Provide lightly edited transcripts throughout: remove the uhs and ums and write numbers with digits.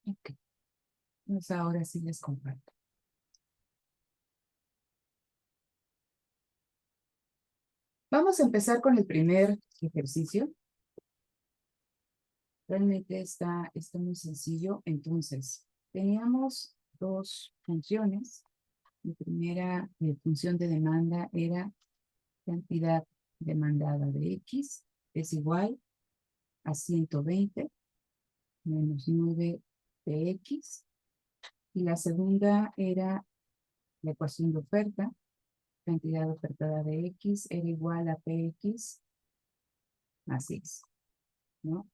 Ok, pues ahora sí les comparto. Vamos a empezar con el primer ejercicio. Realmente está muy sencillo. Entonces, teníamos dos funciones. La primera función de demanda era cantidad demandada de X es igual a 120 menos 9 de X. Y la segunda era la ecuación de oferta. Cantidad ofertada de X era igual a PX más X, ¿no?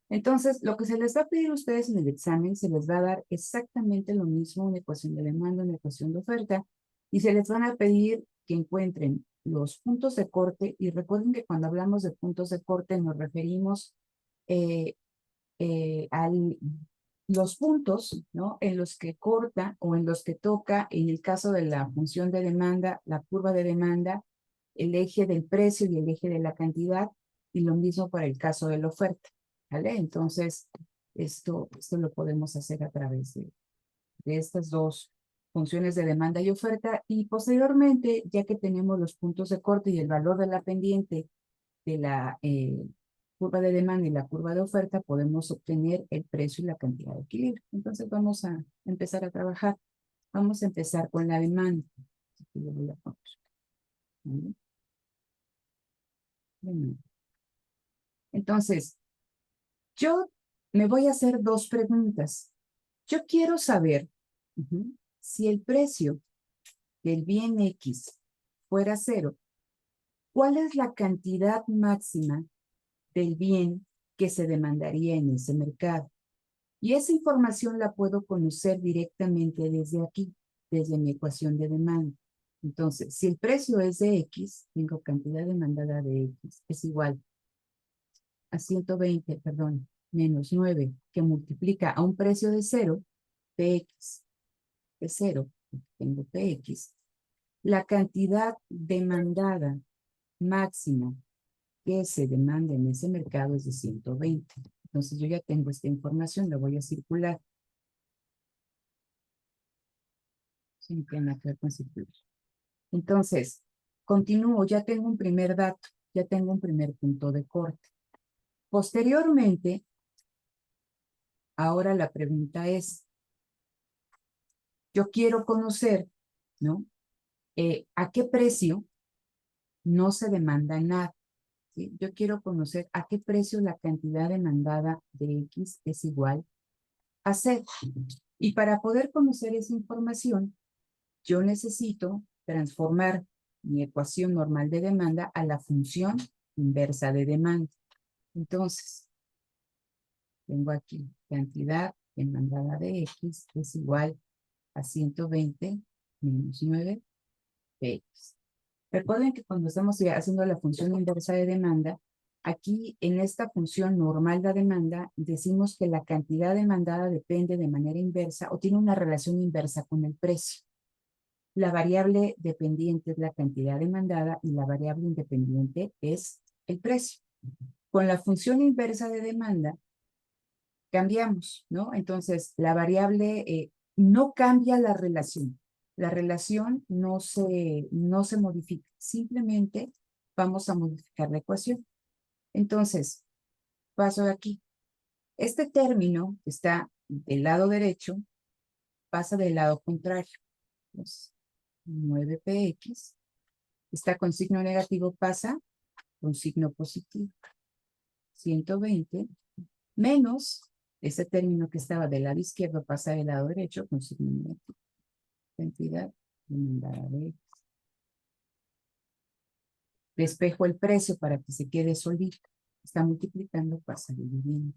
Entonces, lo que se les va a pedir a ustedes en el examen, se les va a dar exactamente lo mismo, una ecuación de demanda, una ecuación de oferta, y se les van a pedir que encuentren los puntos de corte, y recuerden que cuando hablamos de puntos de corte nos referimos eh, a los puntos, ¿no? En los que corta o en los que toca, en el caso de la función de demanda, la curva de demanda, el eje del precio y el eje de la cantidad, y lo mismo para el caso de la oferta, ¿vale? Entonces, esto lo podemos hacer a través de estas dos funciones de demanda y oferta, y posteriormente, ya que tenemos los puntos de corte y el valor de la pendiente de la curva de demanda y la curva de oferta, podemos obtener el precio y la cantidad de equilibrio. Entonces vamos a empezar a trabajar. Vamos a empezar con la demanda. Aquí lo voy a poner. ¿Vale? Entonces, yo me voy a hacer dos preguntas. Yo quiero saber si el precio del bien X fuera cero, ¿cuál es la cantidad máxima del bien que se demandaría en ese mercado? Y esa información la puedo conocer directamente desde aquí, desde mi ecuación de demanda. Entonces, si el precio es de X, tengo cantidad demandada de X, es igual a 120, perdón, menos 9, que multiplica a un precio de 0, PX de 0, tengo PX. La cantidad demandada máxima que se demanda en ese mercado es de 120. Entonces, yo ya tengo esta información, la voy a circular. Sin pena que conseguir. Entonces, continúo, ya tengo un primer dato, ya tengo un primer punto de corte. Posteriormente, ahora la pregunta es, yo quiero conocer, ¿no? ¿A qué precio no se demanda nada? ¿Sí? Yo quiero conocer a qué precio la cantidad demandada de X es igual a C. Y para poder conocer esa información, yo necesito transformar mi ecuación normal de demanda a la función inversa de demanda. Entonces, tengo aquí cantidad demandada de X es igual a 120 menos 9 de X. Recuerden que cuando estamos haciendo la función inversa de demanda, aquí en esta función normal de demanda, decimos que la cantidad demandada depende de manera inversa o tiene una relación inversa con el precio. La variable dependiente es la cantidad demandada y la variable independiente es el precio. Con la función inversa de demanda, cambiamos, ¿no? Entonces, la variable no cambia la relación. La relación no se modifica. Simplemente vamos a modificar la ecuación. Entonces, paso de aquí. Este término que está del lado derecho pasa del lado contrario. Entonces, 9px está con signo negativo, pasa con signo positivo. 120 menos ese término que estaba del lado izquierdo pasa del lado derecho con signo negativo. Cantidad demandada de X. Despejo el precio para que se quede solito. Está multiplicando, pasa dividiendo.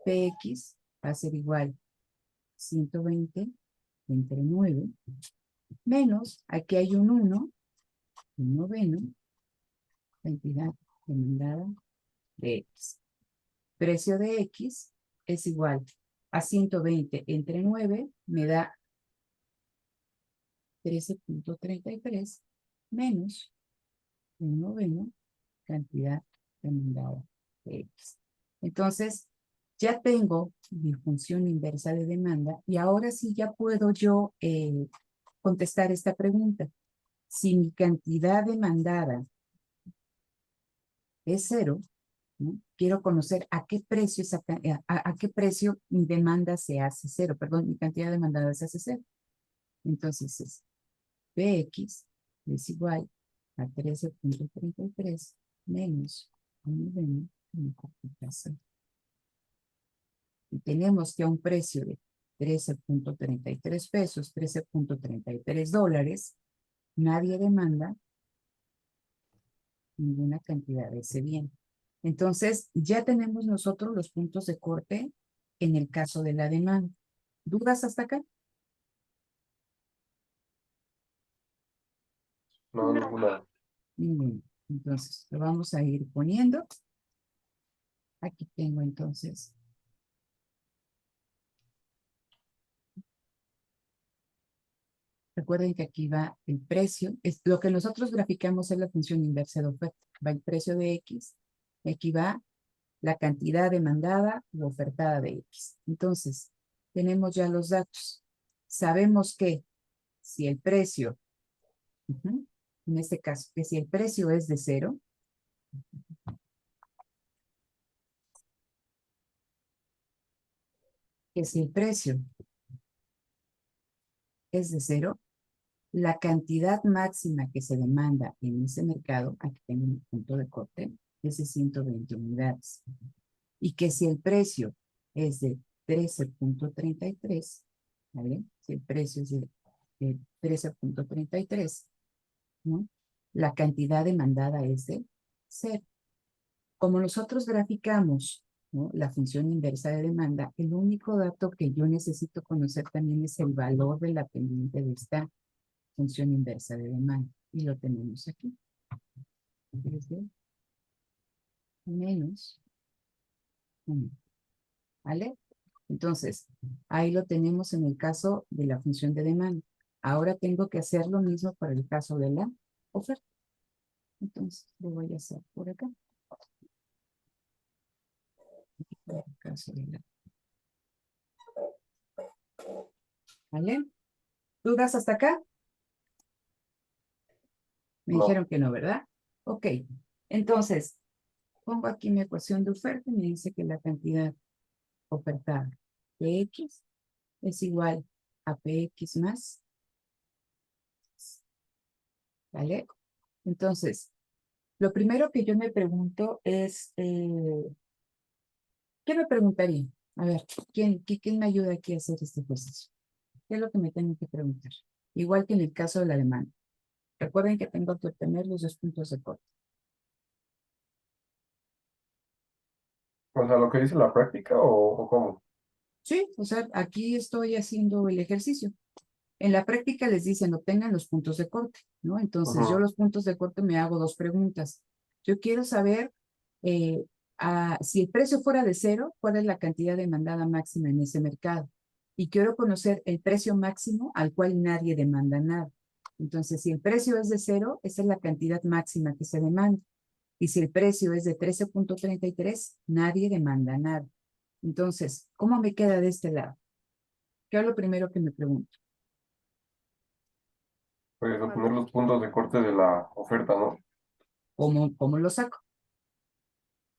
PX va a ser igual 120 entre 9 menos, aquí hay un 1, un noveno, cantidad demandada de X. Precio de X es igual a 120 entre 9, me da 13.33 menos un noveno, cantidad demandada de X. Entonces, ya tengo mi función inversa de demanda y ahora sí ya puedo yo contestar esta pregunta. Si mi cantidad demandada es cero, ¿no? Quiero conocer a qué precio, a qué precio mi demanda se hace cero, perdón, mi cantidad demandada se hace cero. Entonces es Px es igual a 13.33 menos 1 multiplicación. Y tenemos que a un precio de 13.33 pesos, 13.33 dólares, nadie demanda ninguna cantidad de ese bien. Entonces, ya tenemos nosotros los puntos de corte en el caso de la demanda. ¿Dudas hasta acá? No, ninguna. Entonces, lo vamos a ir poniendo. Aquí tengo entonces. Recuerden que aquí va el precio. Lo que nosotros graficamos es la función inversa de oferta. Va el precio de X. Aquí va la cantidad demandada u ofertada de X. Entonces, tenemos ya los datos. Sabemos que si el precio, en este caso, que si el precio es de cero, que si el precio es de cero, la cantidad máxima que se demanda en ese mercado, aquí tengo un punto de corte, es de 120 unidades. Y que si el precio es de 13.33, ¿vale? Si el precio es de 13.33, ¿no? La cantidad demandada es de cero. Como nosotros graficamos, ¿no?, la función inversa de demanda, el único dato que yo necesito conocer también es el valor de la pendiente de esta función inversa de demanda. Y lo tenemos aquí. Menos 1. ¿Vale? Entonces, ahí lo tenemos en el caso de la función de demanda. Ahora tengo que hacer lo mismo para el caso de la oferta. Entonces, lo voy a hacer por acá. Para el caso de la... ¿Vale? ¿Dudas hasta acá? Me No. dijeron que no, ¿verdad? Ok. Entonces, pongo aquí mi ecuación de oferta y me dice que la cantidad ofertada de X es igual a PX más. ¿Vale? Entonces, lo primero que yo me pregunto es, ¿qué me preguntaría? A ver, ¿quién me ayuda aquí a hacer este ejercicio? ¿Qué es lo que me tengo que preguntar? Igual que en el caso del alemán. Recuerden que tengo que obtener los 2 puntos de corte. O sea, lo que dice la práctica o cómo. Sí, o sea, aquí estoy haciendo el ejercicio. En la práctica les dicen obtengan los puntos de corte, ¿no? Entonces yo Ujú. los puntos de corte me hago 2 preguntas. Yo quiero saber eh, si el precio fuera de cero, cuál es la cantidad demandada máxima en ese mercado. Y quiero conocer el precio máximo al cual nadie demanda nada. Entonces, si el precio es de cero, esa es la cantidad máxima que se demanda. Y si el precio es de 13.33, nadie demanda nada. Entonces, ¿cómo me queda de este lado? ¿Qué es lo primero que me pregunto? Pues obtener los puntos de corte de la oferta, ¿no? ¿Cómo lo saco?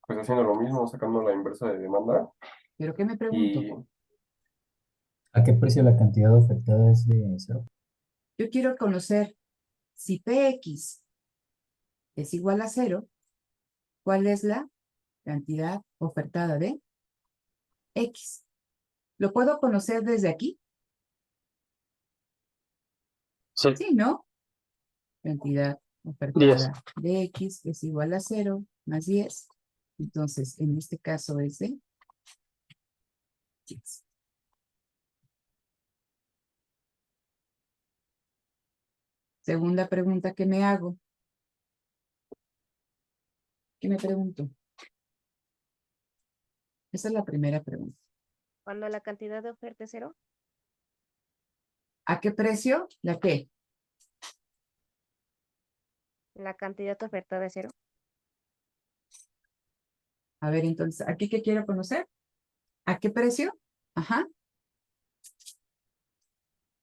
Pues haciendo lo mismo, sacando la inversa de demanda ¿Pero qué me pregunto? y ¿A qué precio la cantidad ofertada es de cero? Yo quiero conocer si Px es igual a cero, ¿cuál es la cantidad ofertada de X? ¿Lo puedo conocer desde aquí? sí, Sí, ¿no? Cantidad 10. ofertada de X es igual a cero más 10. Entonces, en este caso es de X. Segunda pregunta que me hago. ¿Qué me pregunto? Esa es la primera pregunta. Cuando la cantidad de oferta es cero, ¿A qué precio? ¿La qué? la cantidad ofertada es cero. A ver, entonces, ¿aquí qué quiero conocer? ¿A qué precio? Ajá.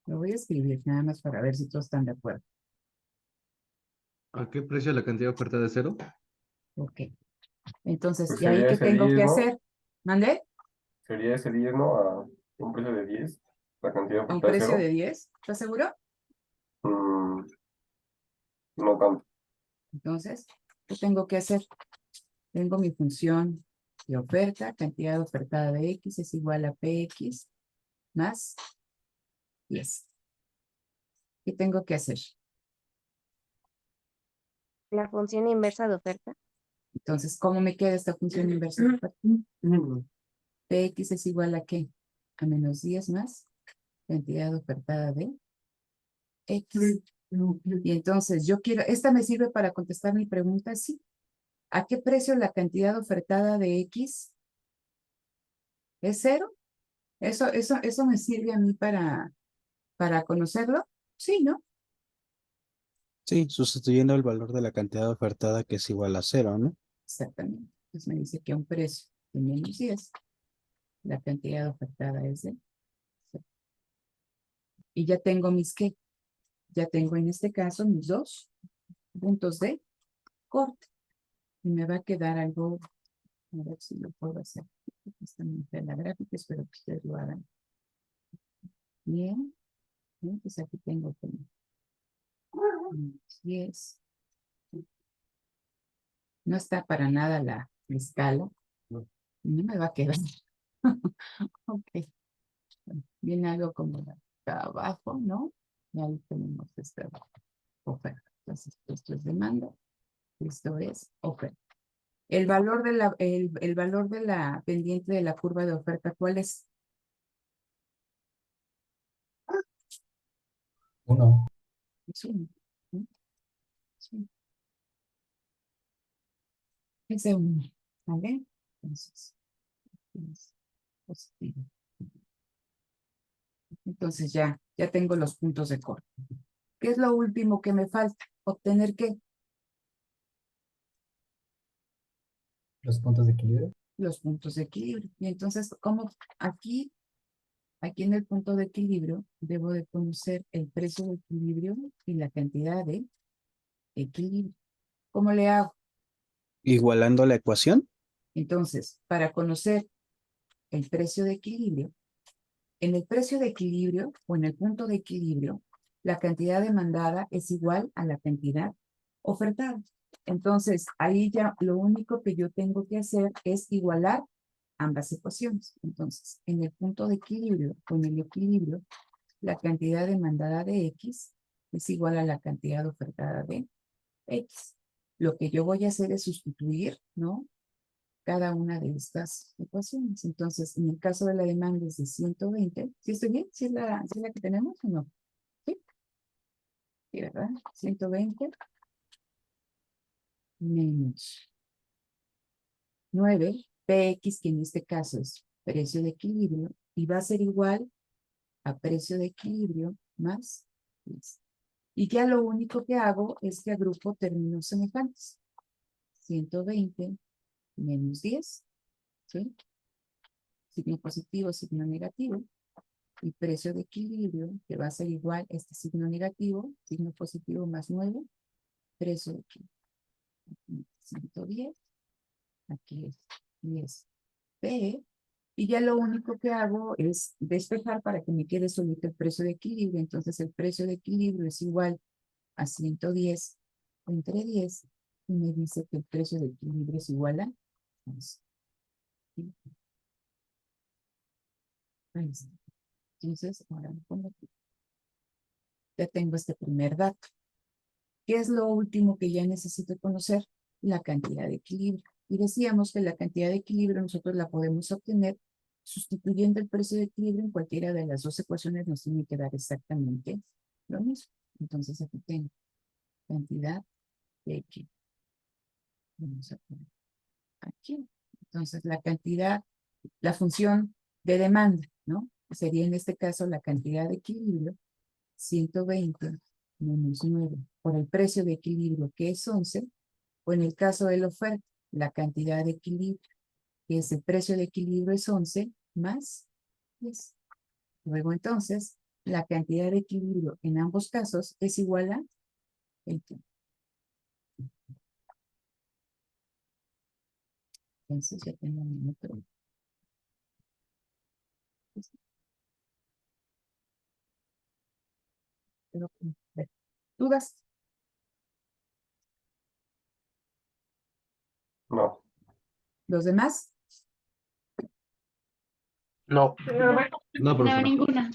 Lo voy a escribir nada más para ver si todos están de acuerdo. ¿A qué precio la cantidad ofertada de cero? Ok. Entonces, Pues ¿y ahí sería qué ese tengo 10, que ¿no? hacer? ¿Mandé? Sería ese 10, ¿no? A un precio de 10. La cantidad ¿A un ofertada de precio 0. de 10? ¿Estás seguro? No tanto. Entonces, ¿qué tengo que hacer? Tengo mi función de oferta, cantidad ofertada de X es igual a PX más 10. ¿Qué tengo que hacer? La función inversa de oferta. Entonces, ¿cómo me queda esta función inversa de oferta? PX es igual a ¿qué? A menos 10 más cantidad ofertada de X. Y entonces yo quiero, esta me sirve para contestar mi pregunta, sí. ¿A qué precio la cantidad ofertada de X es 0? Eso me sirve a mí para conocerlo. Sí, ¿no? Sí, sustituyendo el valor de la cantidad ofertada que es igual a 0, ¿no? Exactamente. Entonces me dice que a un precio de menos 10, la cantidad ofertada es de 0. Y ya tengo mis ¿qué? Ya tengo en este caso mis dos puntos de corte. Y me va a quedar algo, a ver si lo puedo hacer. Esta muy fea la gráfica, espero que ustedes lo hagan bien. Entonces aquí tengo como 10. No está para nada la escala. No me va a quedar. Ok. Viene algo como de acá abajo, ¿no? Y ahí tenemos esta oferta. Entonces, esto es demanda. Esto es oferta. El valor de la pendiente de la curva de oferta, ¿cuál es? 1. Es 1. Sí. Es de 1. ¿Vale? Entonces, es positivo. Entonces ya tengo los puntos de corte. ¿Qué es lo último que me falta? Obtener ¿qué? Los puntos de equilibrio. Los puntos de equilibrio. Y entonces, ¿cómo aquí en el punto de equilibrio, debo de conocer el precio de equilibrio y la cantidad de equilibrio? ¿Cómo le hago? Igualando la ecuación. Entonces, para conocer el precio de equilibrio, en el precio de equilibrio o en el punto de equilibrio, la cantidad demandada es igual a la cantidad ofertada. Entonces, ahí ya lo único que yo tengo que hacer es igualar ambas ecuaciones. Entonces, en el punto de equilibrio o en el equilibrio, la cantidad demandada de X es igual a la cantidad ofertada de X. Lo que yo voy a hacer es sustituir, ¿no? Cada una de estas ecuaciones. Entonces, en el caso de la demanda es de 120. ¿Sí estoy bien? ¿Sí es la que tenemos o no? Sí, sí, ¿verdad? 120 menos 9, PX, que en este caso es precio de equilibrio, y va a ser igual a precio de equilibrio más 10. Y ya lo único que hago es que agrupo términos semejantes. 120 menos 10, ¿sí? Signo positivo, signo negativo. Y precio de equilibrio, que va a ser igual este signo negativo, signo positivo más 9, precio de equilibrio. 110, aquí es 10 P, y ya lo único que hago es despejar para que me quede solito el precio de equilibrio. Entonces el precio de equilibrio es igual a 110 entre 10, y me dice que el precio de equilibrio es igual a 11. Ahí está. Entonces, ahora me pongo aquí. Ya tengo este primer dato. ¿Qué es lo último que ya necesito conocer? La cantidad de equilibrio. Y decíamos que la cantidad de equilibrio nosotros la podemos obtener sustituyendo el precio de equilibrio en cualquiera de las dos ecuaciones, nos tiene que dar exactamente lo mismo. Entonces aquí tengo cantidad de equilibrio. Vamos a poner aquí. Entonces la cantidad, la función de demanda, ¿no? Sería en este caso la cantidad de equilibrio, 120 menos 9 por el precio de equilibrio, que es 11, o en el caso de la oferta, la cantidad de equilibrio, que es el precio de equilibrio es 11, más 10. Luego entonces, la cantidad de equilibrio en ambos casos es igual a 21. Entonces ya tengo mi otro. ¿Dudas? No. ¿Los demás? No. No, profesor. ninguna.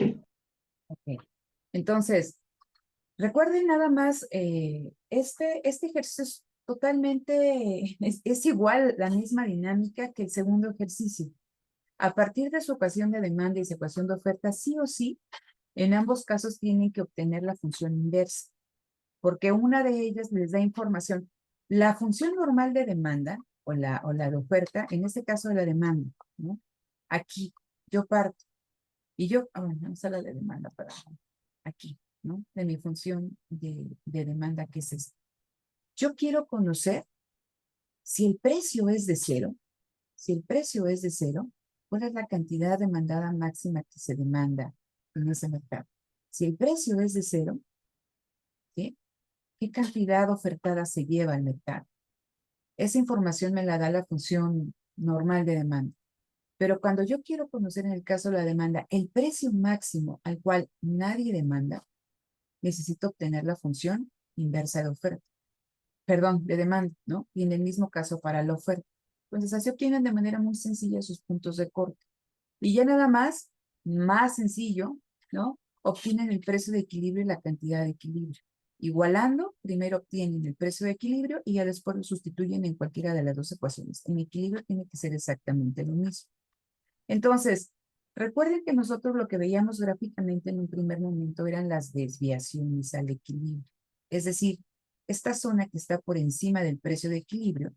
Ok. Entonces, recuerden nada más, este ejercicio es totalmente, es igual, la misma dinámica que el segundo ejercicio. A partir de su ecuación de demanda y su ecuación de oferta, sí o sí, en ambos casos tienen que obtener la función inversa, porque una de ellas les da información. La función normal de demanda o la de oferta, en este caso de la demanda, ¿no? Aquí, yo parto y yo, bueno, vamos a la de demanda para aquí, ¿no? De mi función de demanda, que es esta. Yo quiero conocer si el precio es de cero, si el precio es de cero, ¿cuál es la cantidad demandada máxima que se demanda en ese mercado? Si el precio es de cero, ¿sí? ¿Qué cantidad ofertada se lleva al mercado? Esa información me la da la función normal de demanda. Pero cuando yo quiero conocer en el caso de la demanda el precio máximo al cual nadie demanda, necesito obtener la función inversa de oferta. Perdón, de demanda, ¿no? Y en el mismo caso para la oferta. Entonces así obtienen de manera muy sencilla sus puntos de corte. Y ya nada más sencillo, ¿no? Obtienen el precio de equilibrio y la cantidad de equilibrio. Igualando, primero obtienen el precio de equilibrio y ya después lo sustituyen en cualquiera de las dos ecuaciones. En equilibrio tiene que ser exactamente lo mismo. Entonces, recuerden que nosotros lo que veíamos gráficamente en un primer momento eran las desviaciones al equilibrio. Es decir, esta zona que está por encima del precio de equilibrio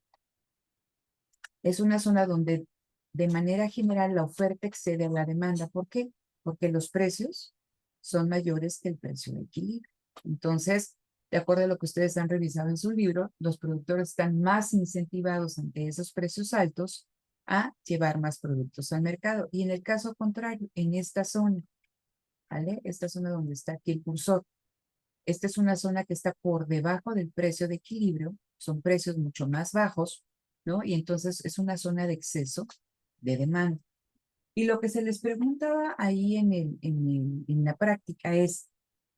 es una zona donde de manera general la oferta excede a la demanda. ¿Por qué? Porque los precios son mayores que el precio de equilibrio. Entonces, de acuerdo a lo que ustedes han revisado en su libro, los productores están más incentivados ante esos precios altos a llevar más productos al mercado. Y en el caso contrario, en esta zona, ¿vale? Esta zona donde está aquí el cursor, esta es una zona que está por debajo del precio de equilibrio, son precios mucho más bajos, ¿no? Y entonces es una zona de exceso de demanda. Y lo que se les preguntaba ahí en la práctica es,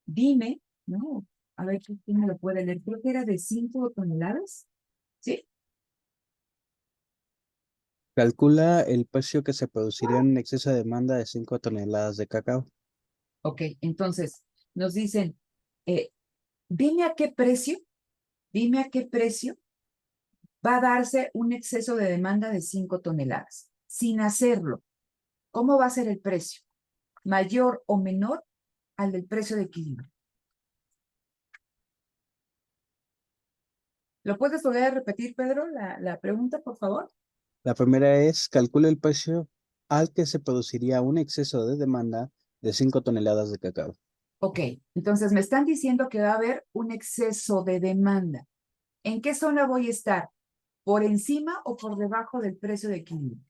dime, ¿no? A ver, ¿quién me lo puede leer? Creo que era de 5 toneladas, ¿sí? Calcula el precio que se produciría en exceso de demanda de 5 toneladas de cacao. Ok, entonces nos dicen, eh, dime a qué precio va a darse un exceso de demanda de 5 toneladas. Sin hacerlo, ¿cómo va a ser el precio? ¿Mayor o menor al del precio de equilibrio? ¿Lo puedes volver a repetir, Pedro, la pregunta, por favor? La primera es, calcula el precio al que se produciría un exceso de demanda de 5 toneladas de cacao. Ok, entonces me están diciendo que va a haber un exceso de demanda. ¿En qué zona voy a estar? ¿Por encima o por debajo del precio de equilibrio?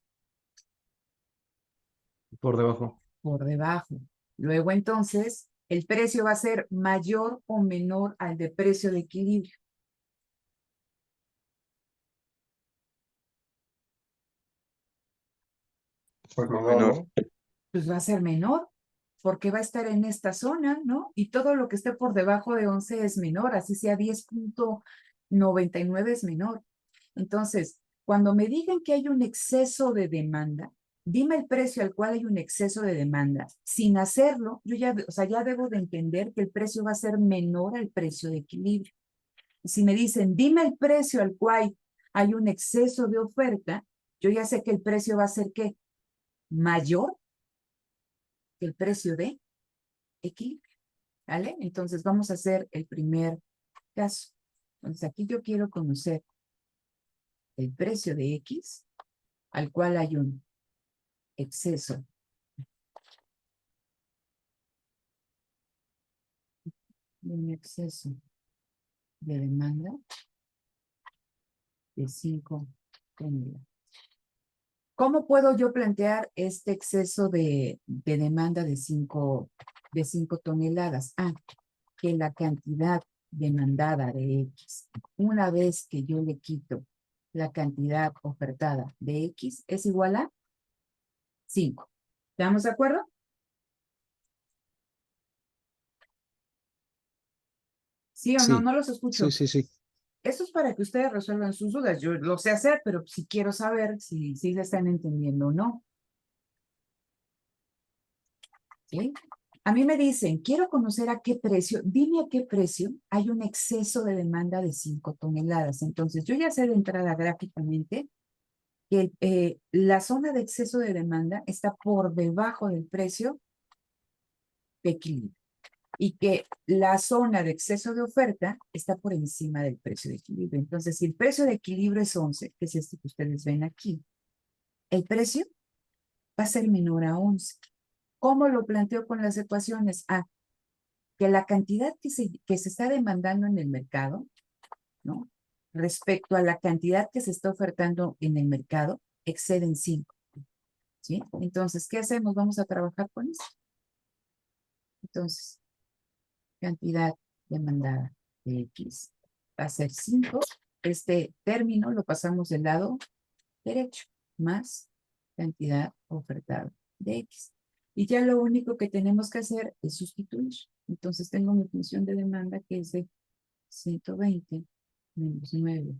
Por debajo. Por debajo. Luego entonces, el precio va a ser mayor o menor al de precio de equilibrio. Pues menor, Menor. ¿no? Pues va a ser menor, porque va a estar en esta zona, ¿no? Y todo lo que esté por debajo de 11 es menor, así sea 10,99 es menor. Entonces, cuando me digan que hay un exceso de demanda, dime el precio al cual hay un exceso de demanda. Sin hacerlo, yo ya, o sea, ya debo de entender que el precio va a ser menor al precio de equilibrio. Si me dicen, dime el precio al cual hay un exceso de oferta, yo ya sé que el precio va a ser, ¿qué? Mayor que el precio de equilibrio, ¿vale? Entonces vamos a hacer el primer caso. Entonces aquí yo quiero conocer el precio de X al cual hay un exceso de demanda de 5 toneladas. ¿Cómo puedo yo plantear este exceso de demanda de 5 toneladas? Ah, que la cantidad demandada de X, una vez que yo le quito la cantidad ofertada de X, es igual a 5. ¿Estamos de acuerdo? ¿Sí o no? Sí, No los escucho. sí. Eso es para que ustedes resuelvan sus dudas. Yo lo sé hacer, pero sí quiero saber si se están entendiendo o no. ¿Sí? A mí me dicen, quiero conocer a qué precio, dime a qué precio hay un exceso de demanda de 5 toneladas. Entonces, yo ya sé de entrada gráficamente que la zona de exceso de demanda está por debajo del precio de equilibrio y que la zona de exceso de oferta está por encima del precio de equilibrio. Entonces, si el precio de equilibrio es 11, que es este que ustedes ven aquí, el precio va a ser menor a 11. ¿Cómo lo planteo con las ecuaciones? Ah, que la cantidad que se está demandando en el mercado, ¿no? Respecto a la cantidad que se está ofertando en el mercado, exceden 5, ¿sí? Entonces, ¿qué hacemos? Vamos a trabajar con eso. Entonces, cantidad demandada de X va a ser 5. Este término lo pasamos del lado derecho, más cantidad ofertada de X. Y ya lo único que tenemos que hacer es sustituir. Entonces tengo mi función de demanda que es de 120 menos 9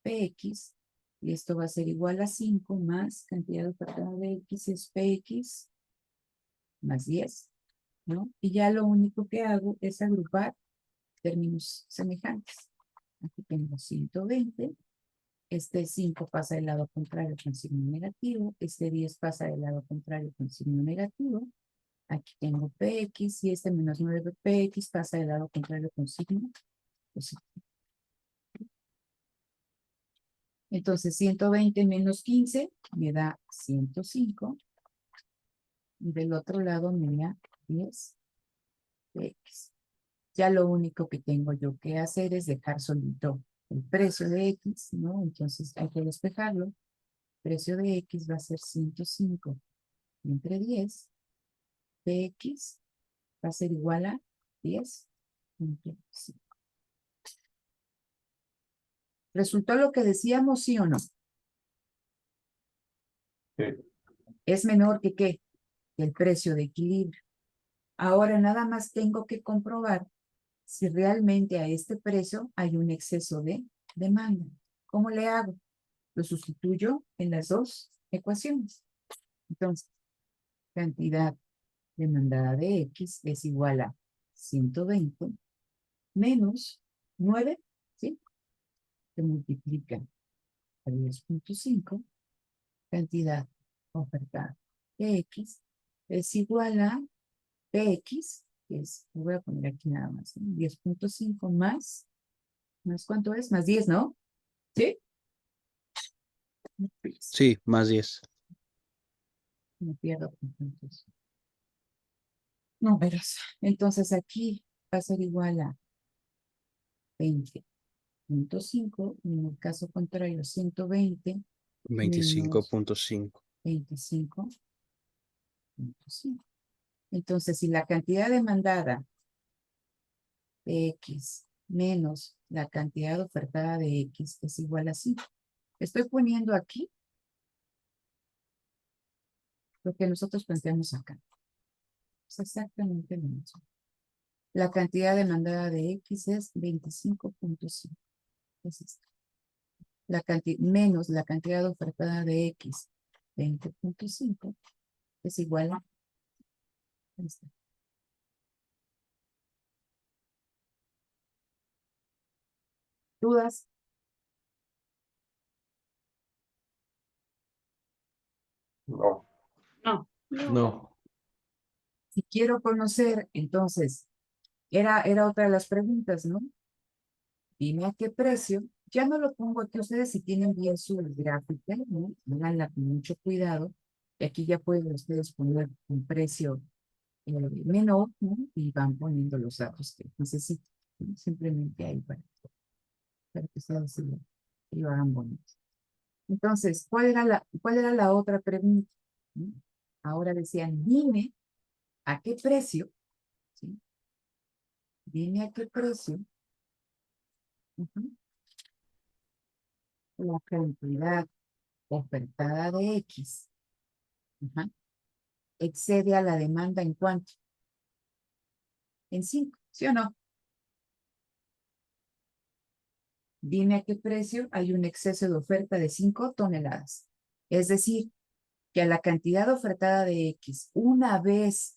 PX, y esto va a ser igual a 5 más cantidad ofertada de X es PX más 10, ¿no? Y ya lo único que hago es agrupar términos semejantes. Aquí tengo 120, este 5 pasa del lado contrario con signo negativo, este 10 pasa del lado contrario con signo negativo, aquí tengo PX y este menos 9 PX pasa del lado contrario con signo positivo. Entonces 120 menos 15 me da 105 y del otro lado me da 10 PX. Ya lo único que tengo yo que hacer es dejar solito el precio de X, ¿no? Entonces hay que despejarlo. El precio de X va a ser 105 entre 10. PX va a ser igual a 10 entre 5. ¿Resultó lo que decíamos, sí o no? Sí. Es menor que ¿qué? Que el precio de equilibrio. Ahora nada más tengo que comprobar si realmente a este precio hay un exceso de demanda. ¿Cómo le hago? Lo sustituyo en las dos ecuaciones. Entonces, cantidad demandada de X es igual a 120 menos 9, ¿sí? Que multiplica a 10.5, cantidad ofertada de X es igual a PX, que es, lo voy a poner aquí nada más, ¿no? 10.5 más ¿cuánto es? Más 10, ¿no? ¿Sí? Sí, más 10. Me pierdo con tantos números. Entonces aquí va a ser igual a 20.5, y en el caso contrario 120 menos 25.5. 25.5. Entonces, si la cantidad demandada de X menos la cantidad ofertada de X es igual a 5. Estoy poniendo aquí lo que nosotros planteamos acá. Es exactamente lo mismo. La cantidad demandada de X es 25.5. Es esta. Menos la cantidad ofertada de X, 20.5, es igual a esta. ¿Dudas? No. No. No. Si quiero conocer, entonces, era otra de las preguntas, ¿no? Dime a qué precio. Ya no lo pongo aquí. Ustedes si tienen bien su gráfica, ¿no? Háganla con mucho cuidado. Y aquí ya pueden ustedes poner un precio menor, ¿no? Y van poniendo los datos que necesitan, ¿no? Simplemente ahí para que ustedes lo hagan bonito. Entonces, ¿cuál era la otra pregunta? ¿Mm? Ahora decían, dime a qué precio, ¿sí? Dime a qué precio ujú, la cantidad ofertada de X ajá, excede a la demanda en cuánto. En 5, ¿sí o no? Dime a qué precio hay un exceso de oferta de 5 toneladas. Es decir, que a la cantidad ofertada de X, una vez,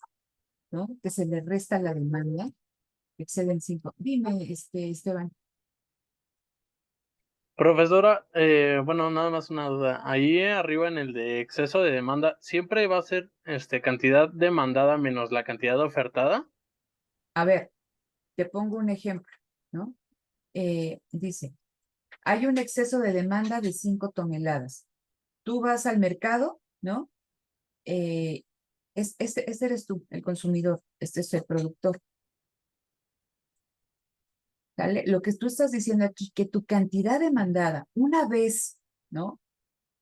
¿no? Que se le resta la demanda, exceden 5. Dime, Esteban. Profesora, bueno, nada más una duda. Ahí arriba en el de exceso de demanda, ¿siempre va a ser cantidad demandada menos la cantidad ofertada? A ver, te pongo un ejemplo, ¿no? Dice, hay un exceso de demanda de 5 toneladas. Tú vas al mercado, ¿no? Este eres tú, el consumidor, este es el productor. ¿Sale? Lo que tú estás diciendo aquí, que tu cantidad demandada, una vez, ¿no?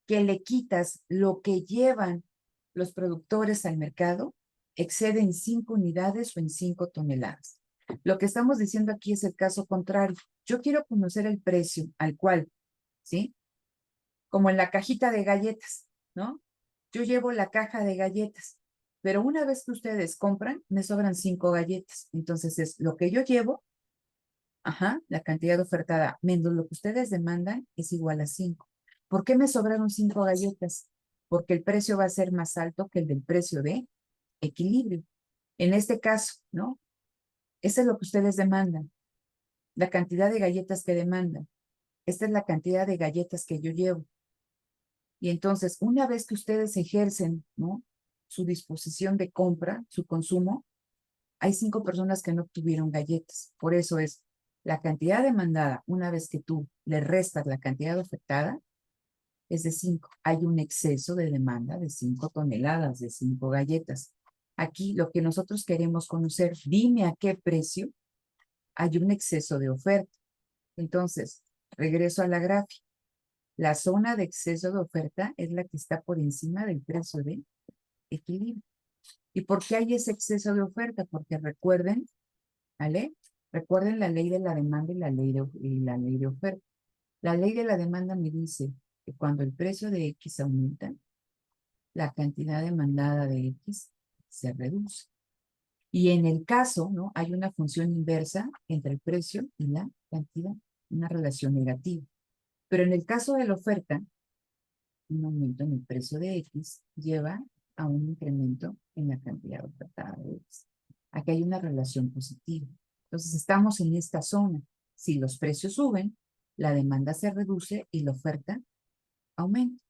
Que le quitas lo que llevan los productores al mercado, excede en 5 unidades o en 5 toneladas. Lo que estamos diciendo aquí es el caso contrario. Yo quiero conocer el precio al cual, ¿sí? Como en la cajita de galletas, ¿no? Yo llevo la caja de galletas, pero una vez que ustedes compran, me sobran 5 galletas. Entonces es lo que yo llevo, ajá, la cantidad ofertada menos lo que ustedes demandan es igual a 5. ¿Por qué me sobraron 5 galletas? Porque el precio va a ser más alto que el del precio de equilibrio. En este caso, ¿no? Ese es lo que ustedes demandan, la cantidad de galletas que demandan. Esta es la cantidad de galletas que yo llevo. Y entonces, una vez que ustedes ejercen, ¿no? Su disposición de compra, su consumo, hay 5 personas que no obtuvieron galletas. Por eso es la cantidad demandada, una vez que tú le restas la cantidad ofertada, es de 5. Hay un exceso de demanda de 5 toneladas, de 5 galletas. Aquí lo que nosotros queremos conocer, dime a qué precio hay un exceso de oferta. Entonces, regreso a la gráfica. La zona de exceso de oferta es la que está por encima del precio de equilibrio. ¿Y por qué hay ese exceso de oferta? Porque recuerden, ¿vale? Recuerden la ley de la demanda y la ley de oferta. La ley de la demanda me dice que cuando el precio de X aumenta, la cantidad demandada de X se reduce. Y en el caso, ¿no? Hay una función inversa entre el precio y la cantidad, una relación negativa. Pero en el caso de la oferta, un aumento en el precio de X lleva a un incremento en la cantidad ofertada de X. Aquí hay una relación positiva. Entonces estamos en esta zona. Si los precios suben, la demanda se reduce y la oferta aumenta.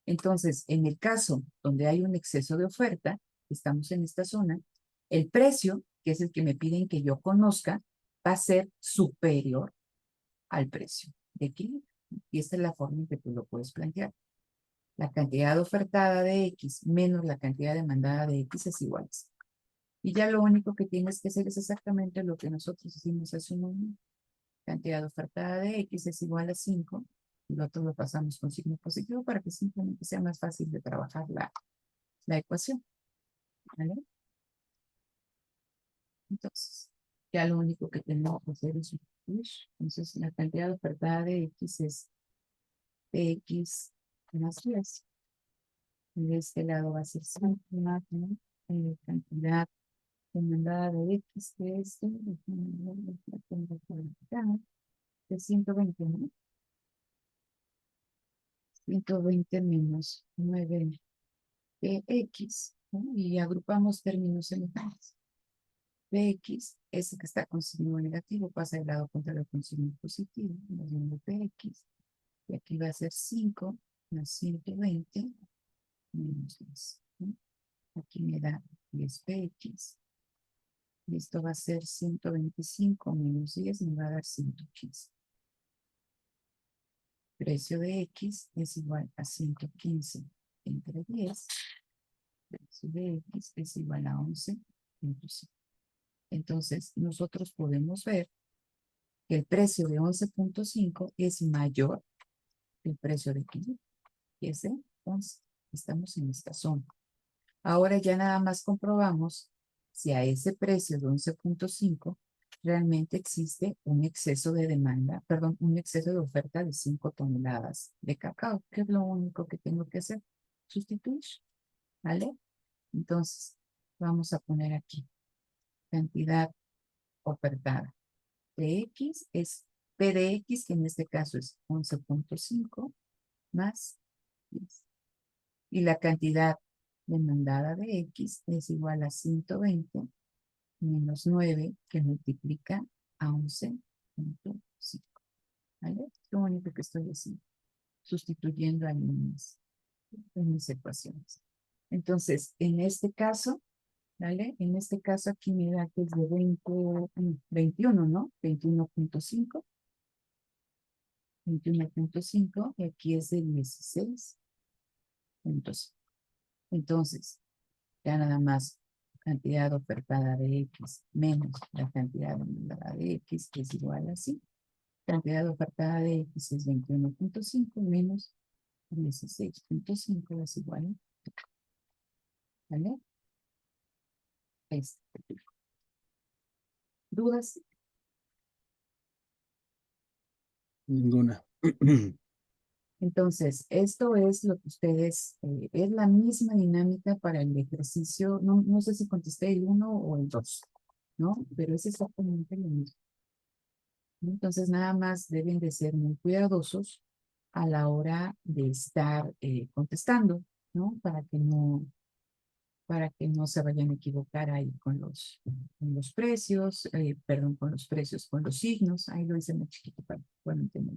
Entonces, en el caso donde hay un exceso de oferta, estamos en esta zona, el precio, que es el que me piden que yo conozca, va a ser superior al precio de equilibrio. Y esta es la forma en que tú lo puedes plantear. La cantidad ofertada de X menos la cantidad demandada de X es igual a 0. Y ya lo único que tienes que hacer es exactamente lo que nosotros hicimos hace un momento. Cantidad ofertada de X es igual a 5. Y lo otro lo pasamos con signo positivo para que simplemente sea más fácil de trabajar la ecuación. ¿Vale? Entonces, ya lo único que tenemos que hacer es sustituir. Entonces, la cantidad ofertada de X es X más 10. Y de este lado va a ser 5 más, ¿no? Cantidad demandada de X, que es de 120, ¿no? 120 menos 9 de X, ¿no? Y agrupamos términos semejantes. Px, ese que está con signo negativo, pasa del lado contrario con signo positivo, nos viene Px, y aquí va a ser 5 más 120 menos 10, ¿no? Aquí me da 10 Px, y esto va a ser 125 menos 10, me va a dar 115. Precio de X es igual a 115 entre 10, precio de X es igual a 11 entre 5. Entonces, nosotros podemos ver que el precio de 11.5 es mayor que el precio de equilibrio. Fíjese, entonces, estamos en esta zona. Ahora ya nada más comprobamos si a ese precio de 11.5 realmente existe un exceso de demanda, perdón, un exceso de oferta de 5 toneladas de cacao, que es lo único que tengo que hacer, sustituir, ¿vale? Entonces, vamos a poner aquí cantidad ofertada. De X es P de X, que en este caso es 11.5 más 10. Y la cantidad demandada de X es igual a 120 menos 9, que multiplica a 11.5. ¿Vale? Es lo único que estoy haciendo, sustituyendo ahí en mis ecuaciones. Entonces, en este caso, ¿vale? En este caso aquí me da que es de 21, ¿no? 21.5. 21.5 y aquí es de 16.5. Entonces, ya nada más cantidad ofertada de X menos la cantidad demandada de X, que es igual a así. Cantidad ofertada de X es 21.5 menos 16.5 es igual a, ¿vale? ¿Dudas? Ninguna. Entonces, esto es lo que ustedes, es la misma dinámica para el ejercicio, no sé si contesté el 1 o el 2, ¿no? Pero es exactamente lo mismo. Entonces, nada más deben de ser muy cuidadosos a la hora de estar contestando, ¿no? Para que no se vayan a equivocar ahí con los precios, perdón, con los precios, con los signos. Ahí lo hice muy chiquito para que puedan entender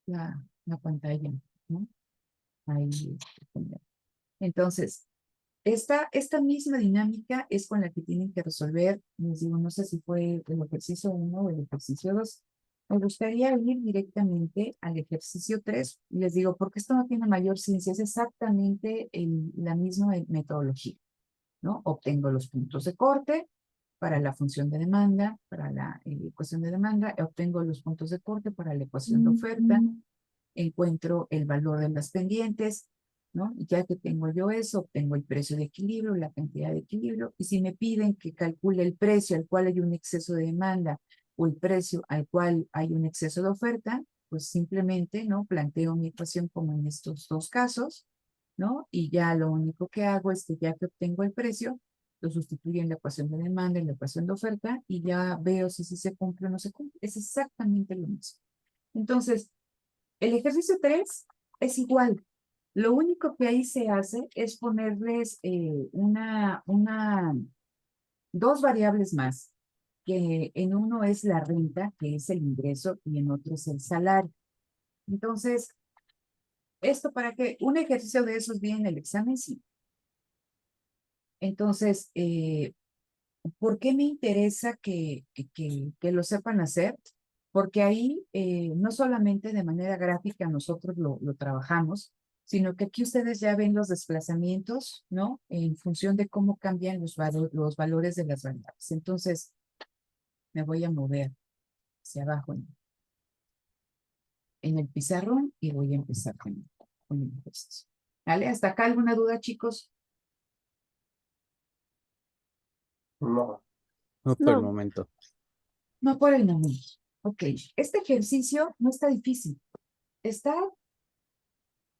la pantalla, ¿no? Ahí. Entonces, esta misma dinámica es con la que tienen que resolver, les digo, no sé si fue el ejercicio 1 o el ejercicio 2. Me gustaría ir directamente al ejercicio 3. Les digo, porque esto no tiene mayor ciencia, es exactamente la misma metodología, ¿no? Obtengo los puntos de corte para la función de demanda, para la ecuación de demanda, obtengo los puntos de corte para la ecuación de oferta, encuentro el valor de las pendientes, ¿no? Y ya que tengo yo eso, obtengo el precio de equilibrio, la cantidad de equilibrio, y si me piden que calcule el precio al cual hay un exceso de demanda o el precio al cual hay un exceso de oferta, pues simplemente, ¿no? Planteo mi ecuación como en estos dos casos, ¿no? Y ya lo único que hago es que ya que obtengo el precio, lo sustituyo en la ecuación de demanda, en la ecuación de oferta, y ya veo si se cumple o no se cumple. Es exactamente lo mismo. Entonces, el ejercicio 3 es igual. Lo único que ahí se hace es ponerles dos variables más, que en uno es la renta, que es el ingreso, y en otro es el salario. Entonces, esto para que un ejercicio de esos viene en el examen, sí. Entonces, ¿por qué me interesa que lo sepan hacer? Porque ahí no solamente de manera gráfica nosotros lo trabajamos, sino que aquí ustedes ya ven los desplazamientos, ¿no? En función de cómo cambian los valores de las variables. Entonces, me voy a mover hacia abajo en el pizarrón y voy a empezar con el ejercicio. ¿Vale? ¿Hasta acá alguna duda, chicos? No. No por el No. momento. No por el momento. Ok, este ejercicio no está difícil. Está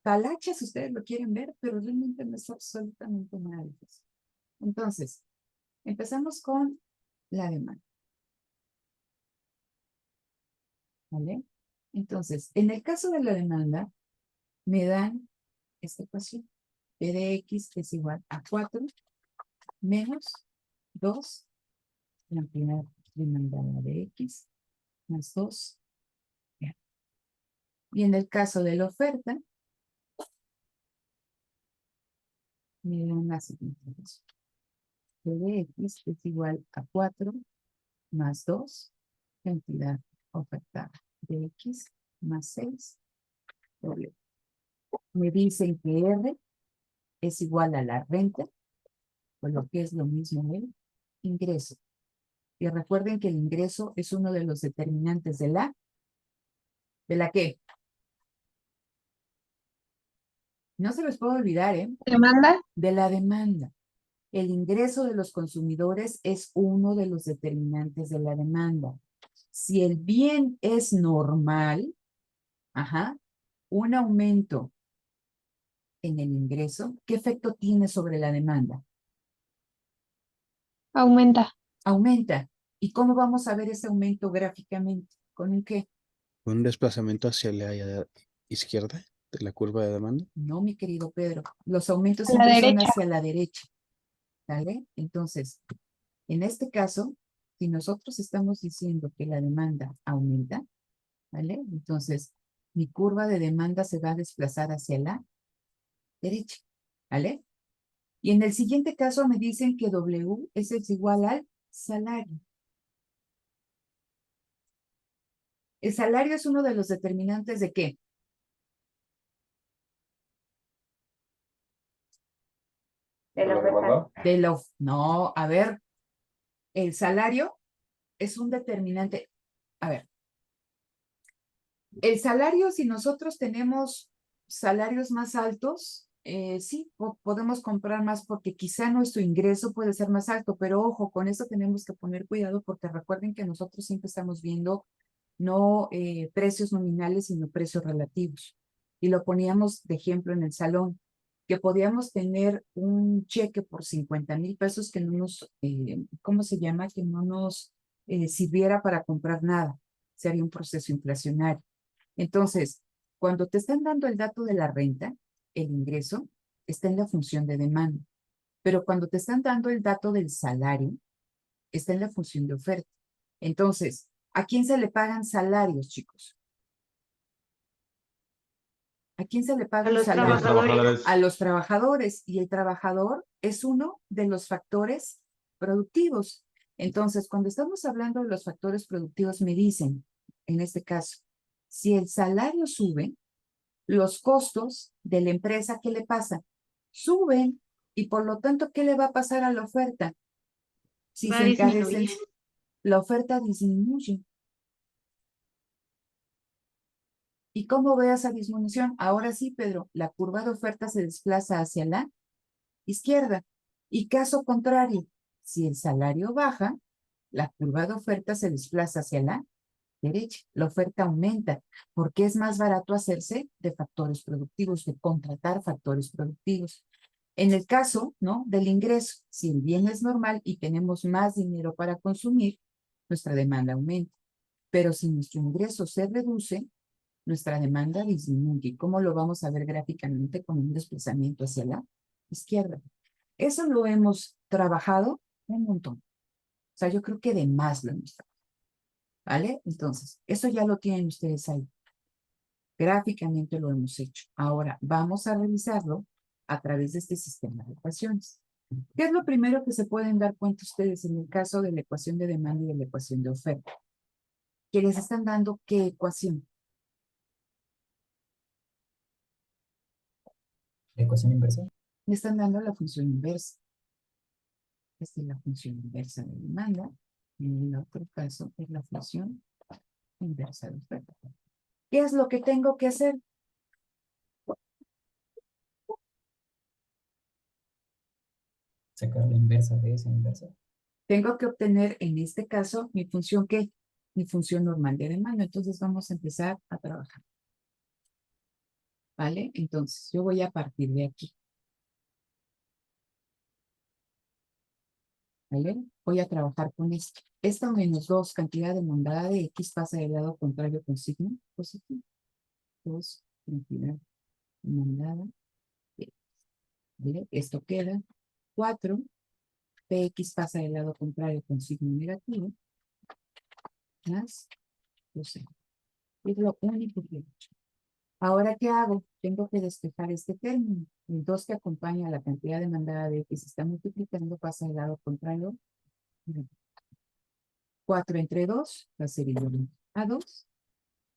talacha si ustedes lo quieren ver, pero realmente no es absolutamente nada difícil. Entonces, empezamos con la demanda. ¿Vale? Entonces, en el caso de la demanda, me dan esta ecuación. P de X es igual a 4 menos 2, la cantidad demandada de X, más 2. Y en el caso de la oferta, me dan la siguiente ecuación. P de X es igual a 4 más 2, cantidad ofertada de X más 6. W. Me dicen que R es igual a la renta, por lo que es lo mismo el ingreso. Y recuerden que el ingreso es uno de los determinantes ¿de la qué? No se les puede olvidar, ¿eh? Demanda. De la demanda. El ingreso de los consumidores es uno de los determinantes de la demanda. Si el bien es normal, ajá, un aumento en el ingreso, ¿qué efecto tiene sobre la demanda? Aumenta. Aumenta. ¿Y cómo vamos a ver ese aumento gráficamente? ¿Con un qué? Un desplazamiento hacia la izquierda de la curva de demanda. No, mi querido Pedro. Los aumentos A la siempre son derecha. hacia la derecha. ¿Vale? Entonces, en este caso, si nosotros estamos diciendo que la demanda aumenta, ¿vale? Entonces, mi curva de demanda se va a desplazar hacia la derecha, ¿vale? Y en el siguiente caso me dicen que W es igual al salario. El salario es uno de los determinantes de ¿qué? ¿De la demanda? No, a ver, el salario es un determinante. A ver, el salario, si nosotros tenemos salarios más altos, sí, podemos comprar más porque quizá nuestro ingreso puede ser más alto, pero ojo, con eso tenemos que poner cuidado porque recuerden que nosotros siempre estamos viendo no precios nominales, sino precios relativos. Y lo poníamos de ejemplo en el salón, que podíamos tener un cheque por 50,000 pesos que no nos, ¿cómo se llama? Que no nos sirviera para comprar nada. Sería un proceso inflacionario. Entonces, cuando te están dando el dato de la renta, el ingreso está en la función de demanda. Pero cuando te están dando el dato del salario, está en la función de oferta. Entonces, ¿a quién se le pagan salarios, chicos? ¿A quién se le A pagan los salarios? trabajadores. A los trabajadores. Y el trabajador es uno de los factores productivos. Entonces, cuando estamos hablando de los factores productivos, me dicen, en este caso, si el salario sube, los costos de la empresa, ¿qué le pasa? Suben. Y por lo tanto, ¿qué le va a pasar a la oferta? Si Va a se encarecen, disminuir. la oferta disminuye. ¿Y cómo ve esa disminución? Ahora sí, Pedro, la curva de oferta se desplaza hacia la izquierda. Y caso contrario, si el salario baja, la curva de oferta se desplaza hacia la derecha. La oferta aumenta porque es más barato hacerse de factores productivos, de contratar factores productivos. En el caso, ¿no?, del ingreso, si el bien es normal y tenemos más dinero para consumir, nuestra demanda aumenta. Pero si nuestro ingreso se reduce, nuestra demanda disminuye. ¿Cómo lo vamos a ver gráficamente? Con un desplazamiento hacia la izquierda. Eso lo hemos trabajado un montón. O sea, yo creo que de más lo hemos trabajado. ¿Vale? Entonces, eso ya lo tienen ustedes ahí. Gráficamente lo hemos hecho. Ahora, vamos a revisarlo a través de este sistema de ecuaciones. ¿Qué es lo primero que se pueden dar cuenta ustedes en el caso de la ecuación de demanda y de la ecuación de oferta? Que les están dando ¿qué ecuación? La ecuación inversa. Le están dando la función inversa. Esta es la función inversa de demanda. En el otro caso es la función inversa de oferta. ¿Qué es lo que tengo que hacer? Sacar la inversa de esa inversa. Tengo que obtener, en este caso, mi función ¿qué? Mi función normal de demanda. Entonces vamos a empezar a trabajar. ¿Vale? Entonces yo voy a partir de aquí. ¿Vale? Voy a trabajar con esto. Esta menos 2, cantidad demandada de X pasa del lado contrario con signo positivo. 2, cantidad demandada de X. ¿Vale? Esto queda 4. Px pasa del lado contrario con signo negativo. Más 12. Es lo único que he hecho. Ahora, ¿qué hago? Tengo que despejar este término. El 2 que acompaña a la cantidad demandada de X está multiplicando, pasa al lado contrario. 4 entre 2 va a ser igual a 2.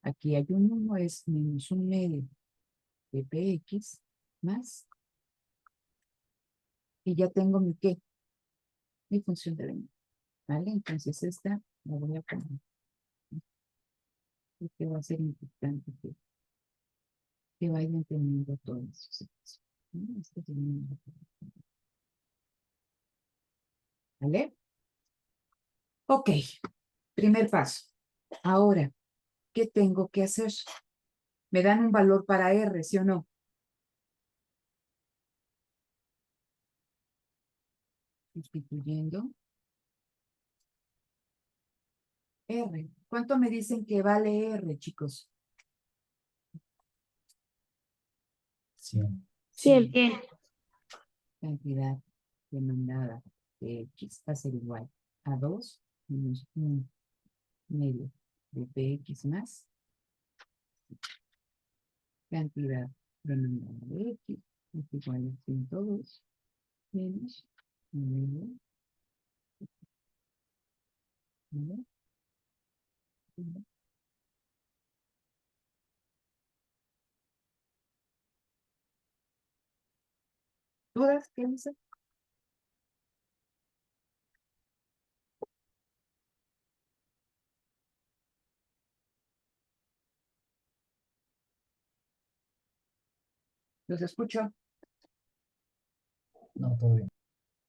Aquí hay un 1, es menos un medio de Px más. Y ya tengo mi ¿qué? Mi función de demanda. ¿Vale? Entonces esta la voy a poner. Porque va a ser importante. que vayan teniendo todos esos espacios, ¿no? Esto tiene- ¿Vale? Ok, primer paso. Ahora, ¿qué tengo que hacer? Me dan un valor para R, ¿sí o no? Sustituyendo R. ¿Cuánto me dicen que vale R, chicos? 100. 100. Cantidad demandada de X va a ser igual a 2 menos 1 medio de PX más cantidad demandada de X es igual a 102 menos 1 medio, ¿vale? ¿Dudas? ¿Qué dice? ¿Los escucho? No, todo bien.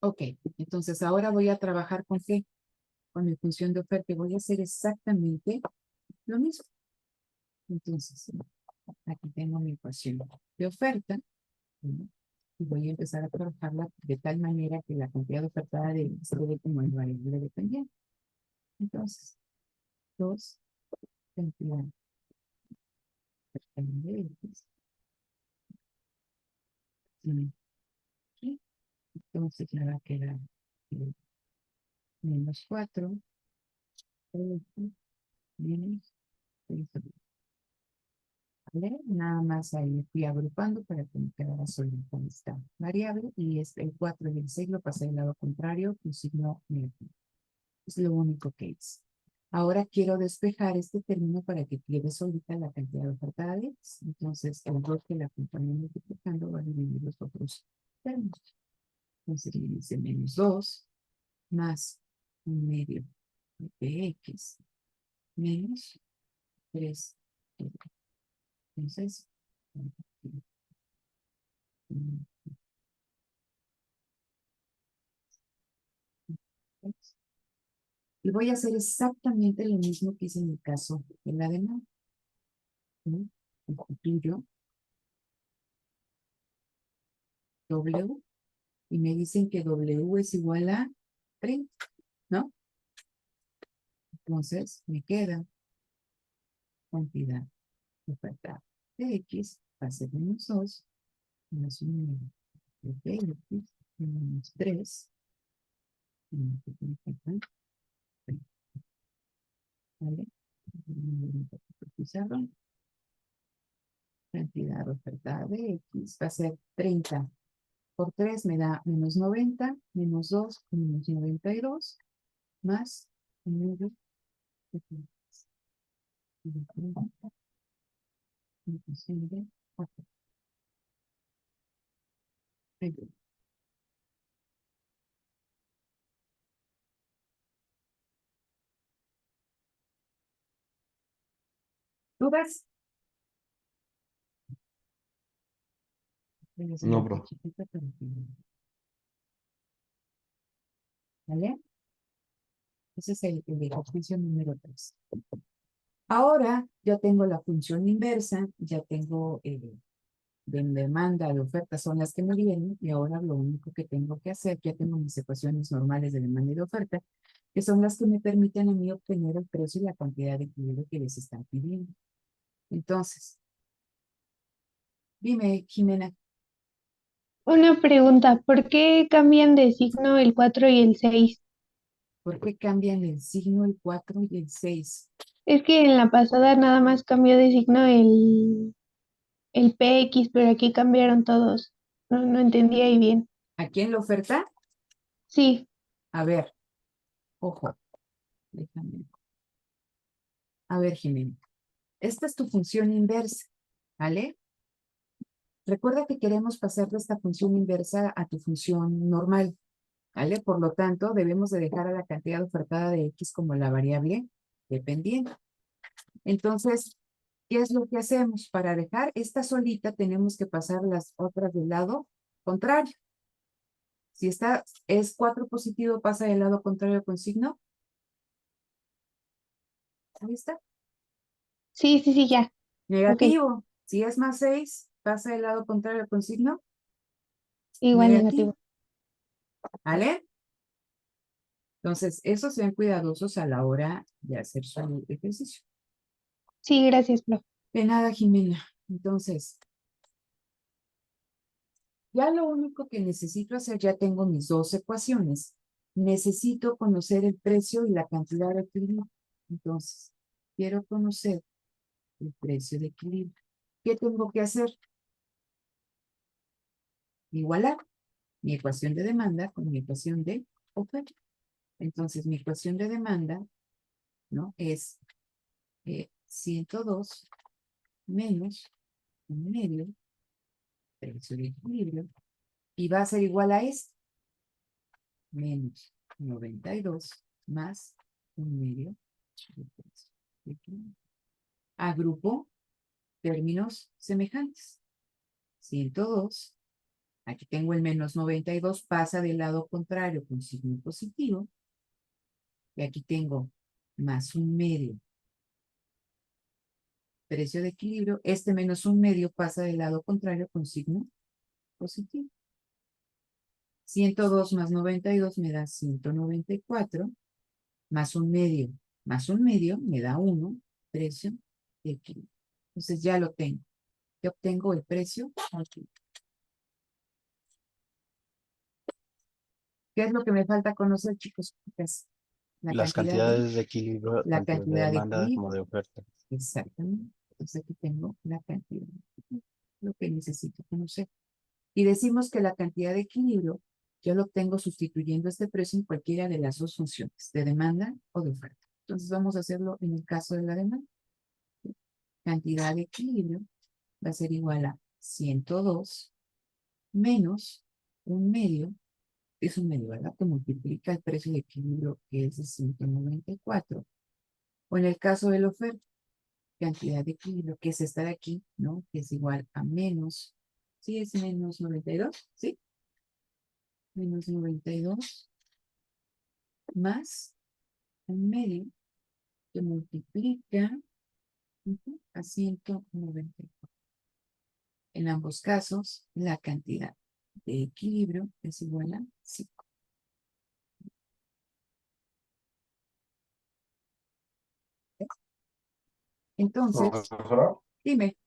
Ok, entonces ahora voy a trabajar con qué? Con mi función de oferta y voy a hacer exactamente lo mismo. Entonces, aquí tengo mi ecuación de oferta, ¿no? Y voy a empezar a trabajarla de tal manera que la cantidad ofertada de X quede como el variable dependiente. Entonces, 2 cantidad de X. Aquí. Entonces me va a quedar menos 4 menos 6. ¿Vale? Nada más ahí fui agrupando para que me quedara solita esta variable y el 4 y el 6 lo pasé al lado contrario con signo negativo. Es lo único que hice. Ahora quiero despejar este término para que quede solita la cantidad ofertada de X. Entonces, el 2 que la acompaña multiplicando va a dividir los otros términos. Entonces, le dice menos 2 más 1 medio de X menos 3. Entonces, y voy a hacer exactamente lo mismo que hice en el caso de la demanda. ¿No? Sustituyo W y me dicen que W es igual a 30, ¿no? Entonces me queda cantidad ofertada de X va a ser menos 2 más 1 de X menos 3 ¿vale? Pizarro. Cantidad ofertada de X va a ser 30 por 3 me da menos 90, menos 2, menos 92, más 9, ¿dudas? No, bro. ¿Vale? Ese es el ejercicio número 3. Ahora ya tengo la función inversa, ya tengo de demanda, de oferta son las que me vienen y ahora lo único que tengo que hacer, ya tengo mis ecuaciones normales de demanda y de oferta, que son las que me permiten a mí obtener el precio y la cantidad de equilibrio que les están pidiendo. Entonces, dime, Jimena, Una pregunta, ¿por qué cambian de signo el 4 y el 6? ¿por qué cambian el signo el 4 y el 6? Es que en la pasada nada más cambió de signo el PX, pero aquí cambiaron todos. No entendí ahí bien. ¿Aquí en la oferta? Sí, A ver, ojo, déjame. A ver, Jimena, esta es tu función inversa, ¿vale? Recuerda que queremos pasar de esta función inversa a tu función normal, ¿vale? Por lo tanto, debemos de dejar a la cantidad ofertada de X como la variable dependiente. Entonces, ¿qué es lo que hacemos? Para dejar esta solita tenemos que pasar las otras del lado contrario. Si esta es 4 positivo, pasa del lado contrario con signo. Ahí está. Sí, sí, sí, ya. Ok. Negativo. Si es más 6, pasa del lado contrario con signo Igual negativo. negativo. ¿Vale? Entonces, esos sean cuidadosos a la hora de hacer su ejercicio. Sí, gracias, profe. De nada, Jimena. Entonces, ya lo único que necesito hacer, ya tengo mis 2 ecuaciones. Necesito conocer el precio y la cantidad de equilibrio. Entonces, quiero conocer el precio de equilibrio. ¿Qué tengo que hacer? Igualar mi ecuación de demanda con mi ecuación de oferta. Entonces, mi ecuación de demanda, ¿no? Es 102 menos un medio precio de equilibrio y va a ser igual a esto, menos 92 más un medio de precio de equilibrio. Agrupo términos semejantes. 102, aquí tengo el menos 92, pasa del lado contrario con signo positivo. Y aquí tengo más un medio precio de equilibrio. Este menos un medio pasa del lado contrario con signo positivo. 102 más 92 me da 194, más un medio me da 1, precio de equilibrio. Entonces ya lo tengo. Ya obtengo el precio aquí. ¿Qué es lo que me falta conocer, chicos? Chicas? Las cantidades de equilibrio, la tanto de cantidad de demanda equilibrio. como de oferta. Exactamente. Entonces aquí tengo la cantidad, lo que necesito conocer. Y decimos que la cantidad de equilibrio yo lo obtengo sustituyendo este precio en cualquiera de las 2 funciones, de demanda o de oferta. Entonces vamos a hacerlo en el caso de la demanda. Cantidad de equilibrio va a ser igual a 102 menos un medio, es un medio, ¿verdad? Que multiplica el precio de equilibrio, que es de 194. O en el caso de la oferta, cantidad de equilibrio, que es esta de aquí, ¿no? Que es igual a menos, ¿sí? Es menos 92, ¿sí? Menos 92 más un medio que multiplica a 194. En ambos casos, la cantidad de equilibrio es igual a 5. Entonces, Profesora, dime,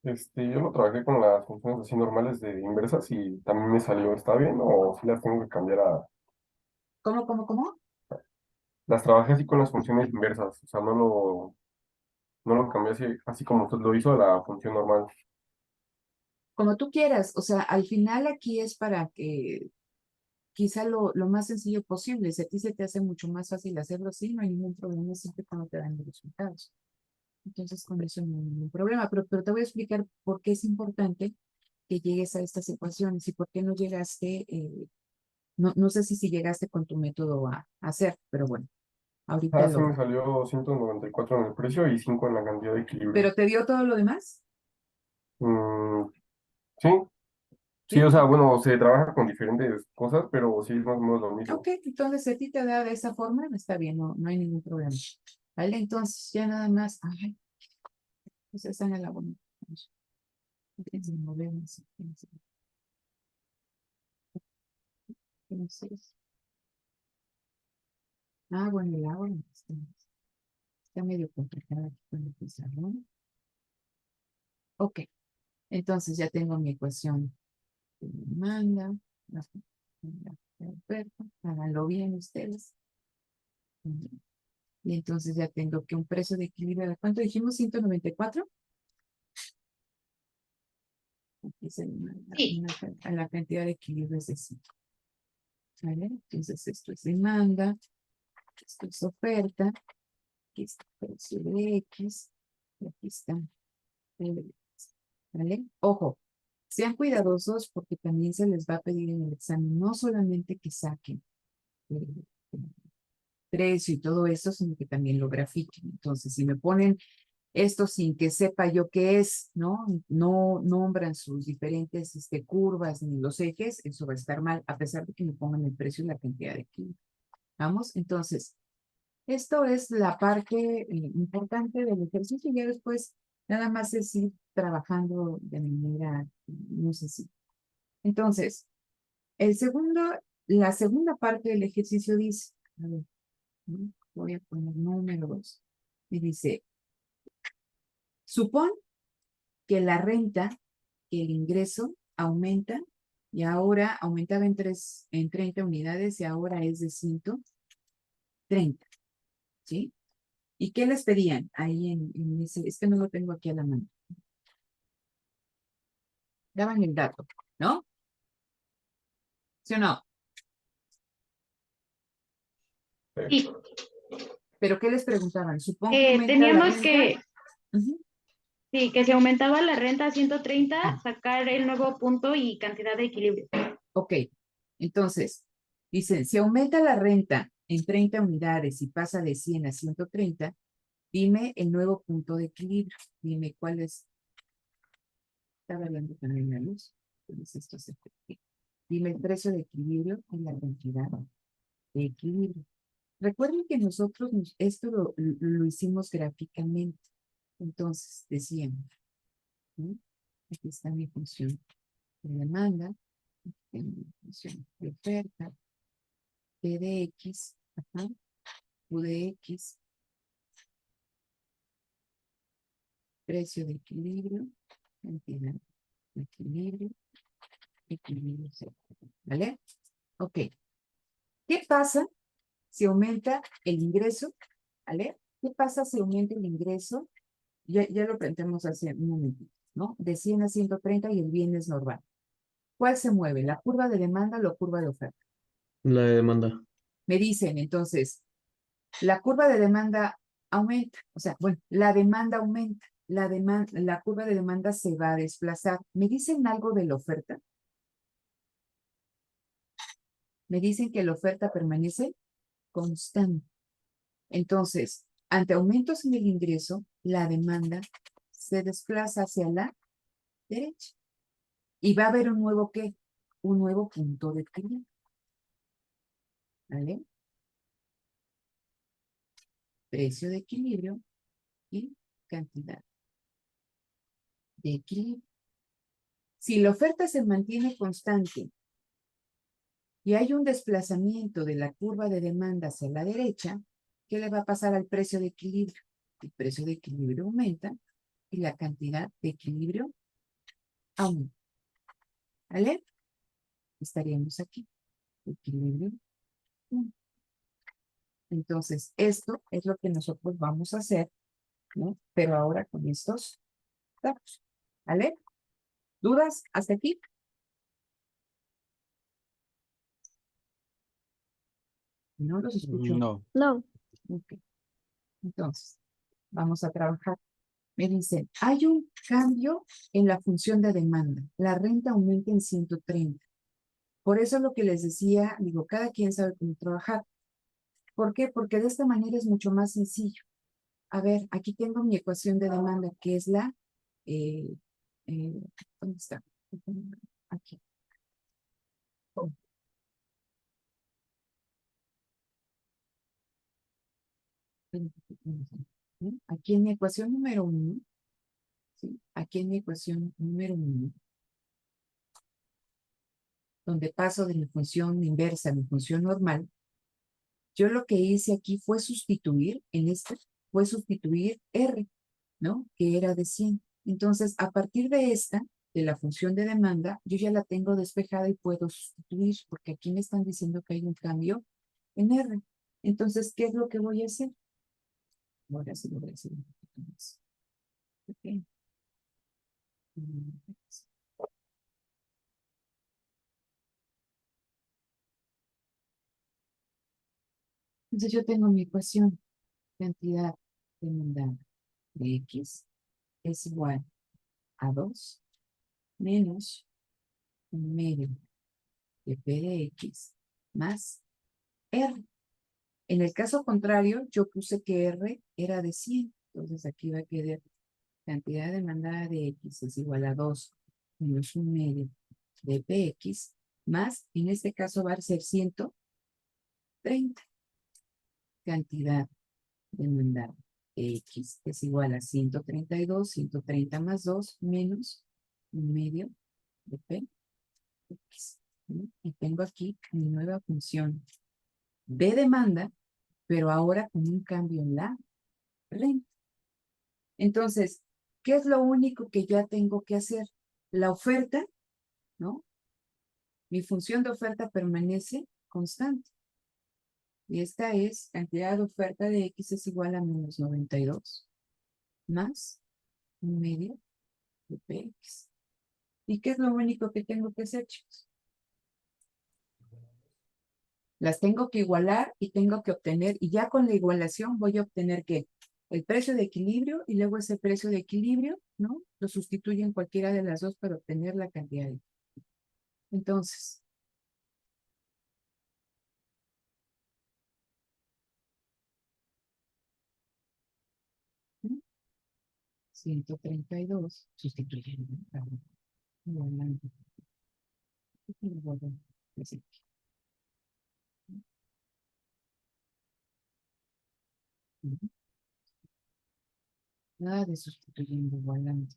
yo lo trabajé con las funciones así normales de inversas y también me salió, ¿está bien? ¿O si las tengo que cambiar a...? ¿cómo? Las trabajé así con las funciones inversas, o sea, no lo cambié así como usted lo hizo, la función normal. Como tú quieras, o sea, al final aquí es para que quizá lo más sencillo posible. Si a ti se te hace mucho más fácil hacerlo así, no hay ningún problema, siempre cuando te dan los resultados. Entonces, con eso no hay ningún problema. Pero te voy a explicar por qué es importante que llegues a estas ecuaciones y por qué no llegaste, no sé si llegaste con tu método a hacer, pero bueno, ahorita Ah, sí me salió 194 en el precio y 5 en la cantidad de equilibrio. ¿Pero te dio todo lo demás? Mm, sí, sí, Sí. o sea, bueno, se trabaja con diferentes cosas, pero sí es más o menos lo mismo. Ok, entonces si a ti te da de esa forma, está bien, no hay ningún problema. ¿Vale? Entonces ya nada más, ay, pues están en la bonita. Déjense mover, no sé, no sé. Ah, bueno, el agua está medio complicada aquí con el pizarrón. Ok, entonces ya tengo mi ecuación de demanda, la oferta, háganlo bien ustedes. Y entonces ya tengo que un precio de equilibrio, ¿de cuánto dijimos? 194. Aquí se Sí. la cantidad de equilibrio es de 5. ¿Vale? Entonces esto es demanda, esto es oferta, aquí está el precio de X, y aquí está el de X. ¿Vale? Ojo, sean cuidadosos porque también se les va a pedir en el examen, no solamente que saquen, eh, precio y todo eso, sino que también lo grafiquen. Entonces, si me ponen esto sin que sepa yo qué es, ¿no? No nombran sus diferentes curvas ni los ejes, eso va a estar mal, a pesar de que me pongan el precio y la cantidad de kilos. Vamos, entonces, esto es la parte importante del ejercicio y ya después nada más es ir trabajando de manera, no sé si. Entonces, la segunda parte del ejercicio dice, a ver, ¿no? Voy a poner números, y dice, supón que la renta, que el ingreso aumenta y ahora aumentaba en 30 unidades y ahora es de 130, ¿sí? ¿Y qué les pedían ahí en ese? Es que no lo tengo aquí a la mano. Daban el dato, ¿no? ¿Sí o no? Sí, ¿Pero qué les preguntaban? Supón que aumenta la teníamos renta. que, Ujú. sí, que si aumentaba la renta a 130, sacar el nuevo punto y cantidad de equilibrio. Ok, entonces, dicen, si aumenta la renta en 30 unidades y pasa de 100 a 130, dime el nuevo punto de equilibrio. Dime cuál es. Estaba hablando también la luz. Entonces, esto es efectivo. Dime el precio de equilibrio y la cantidad de equilibrio. Recuerden que nosotros esto lo hicimos gráficamente. Entonces, decíamos, ¿no? Aquí está mi función de demanda, aquí tengo mi función de oferta, P de X, ajá, Q de X, precio de equilibrio, cantidad de equilibrio, equilibrio cero, ¿vale? Ok. ¿Qué pasa si aumenta el ingreso? ¿Vale? ¿Qué pasa si aumenta el ingreso? Ya lo planteamos hace un momentito, ¿no? De 100 a 130 y el bien es normal. ¿Cuál se mueve? ¿La curva de demanda o la curva de oferta? La de demanda. Me dicen, entonces, la curva de demanda aumenta, o sea, bueno, la demanda aumenta, la curva de demanda se va a desplazar. ¿Me dicen algo de la oferta? Me dicen que la oferta permanece constante. Entonces, ante aumentos en el ingreso, la demanda se desplaza hacia la derecha. Y va a haber un nuevo ¿qué? Un nuevo punto de equilibrio. ¿Vale? Precio de equilibrio y cantidad de equilibrio. Si la oferta se mantiene constante y hay un desplazamiento de la curva de demanda hacia la derecha, ¿qué le va a pasar al precio de equilibrio? El precio de equilibrio aumenta y la cantidad de equilibrio aumenta. ¿Vale? Estaríamos aquí. Equilibrio 1. Entonces, esto es lo que nosotros vamos a hacer, ¿no? Pero ahora con estos datos. ¿Vale? ¿Dudas hasta aquí? No los escucho. No. No. Ok. Entonces, vamos a trabajar. Me dicen, hay un cambio en la función de demanda. La renta aumenta en 130. Por eso lo que les decía, digo, cada quien sabe cómo trabajar. ¿Por qué? Porque de esta manera es mucho más sencillo. A ver, aquí tengo mi ecuación de demanda, que es la, eh, ¿dónde está? Aquí. Oh, ¿sí? Aquí en mi ecuación número 1, ¿sí? Aquí en mi ecuación número 1, donde paso de mi función inversa a mi función normal, yo lo que hice aquí fue sustituir, fue sustituir R, ¿no? Que era de 100. Entonces, a partir de esta, de la función de demanda, yo ya la tengo despejada y puedo sustituir, porque aquí me están diciendo que hay un cambio en R. Entonces, ¿qué es lo que voy a hacer? Ahora sí lo voy a hacer un poquito más. Ok. Entonces, yo tengo mi ecuación, cantidad demandada de X es igual a 2 menos un medio de P de X más R. En el caso contrario, yo puse que R era de 100. Entonces aquí va a quedar cantidad demandada de X es igual a 2 menos 1/2 de PX más, en este caso va a ser 130. Cantidad demandada de X es igual a 132, 130 más 2 menos 1/2 de PX. ¿Sí? Y tengo aquí mi nueva función de demanda, pero ahora con un cambio en la renta. Entonces, ¿qué es lo único que ya tengo que hacer? La oferta, ¿no? Mi función de oferta permanece constante. Y esta es cantidad de oferta de X es igual a menos 92 más 1/2 de PX. ¿Y qué es lo único que tengo que hacer, chicos? Las tengo que igualar y tengo que obtener, y ya con la igualación voy a obtener que el precio de equilibrio y luego ese precio de equilibrio, ¿no? Lo sustituyo en cualquiera de las dos para obtener la cantidad de. Entonces, ¿no? 132 sustituyendo. Igualando. Y luego, así. Ujú. Nada de sustituyendo, igualando.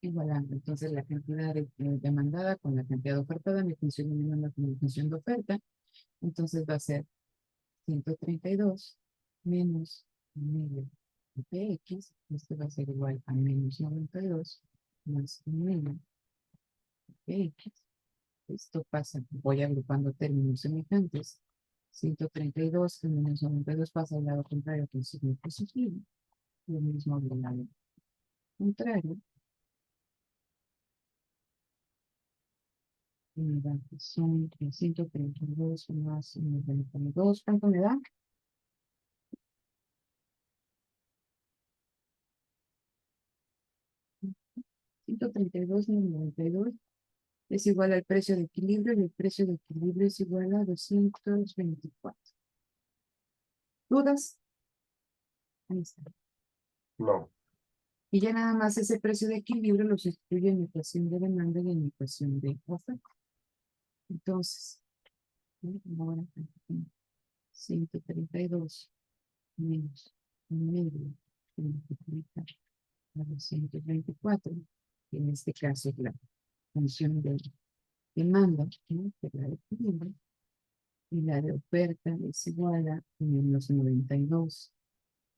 Igualando. Entonces, la cantidad demandada con la cantidad ofertada, mi función de demanda con mi función de oferta. Entonces, va a ser 132 menos 1/2 de PX. Esto va a ser igual a menos 92 más 1/2 de PX. Esto pasa, voy agrupando términos semejantes. 132 menos 92 pasa al lado contrario, que es signo positivo. Lo mismo al lado contrario. Son 132 más 92. ¿Cuánto me da? 132 menos 92 es igual al precio de equilibrio y el precio de equilibrio es igual a 224. ¿Dudas? Ahí está. No. Y ya nada más ese precio de equilibrio lo sustituye en mi ecuación de demanda y en mi ecuación de oferta. Entonces, ahora 132 menos 1/2 que multiplica a 224, que en este caso es la función de demanda, ¿no? Que es la de equilibrio, y la de oferta es igual a menos 92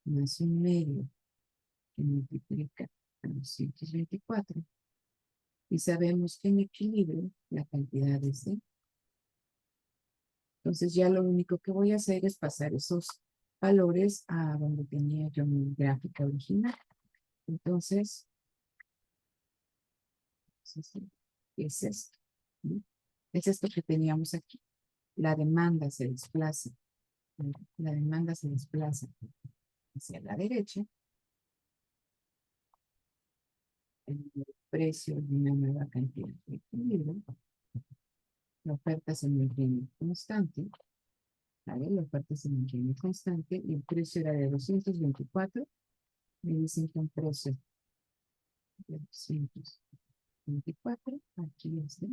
más 1/2 que multiplica a 224. Y sabemos que en equilibrio la cantidad es de. Entonces ya lo único que voy a hacer es pasar esos valores a donde tenía yo mi gráfica original. Entonces, es esto, ¿no? Es esto que teníamos aquí. La demanda se desplaza. La demanda se desplaza hacia la derecha. El precio de una nueva cantidad de equilibrio. La oferta se mantiene constante. ¿Vale? La oferta se mantiene constante y el precio era de 224. Me dicen que un precio de 224. Aquí está.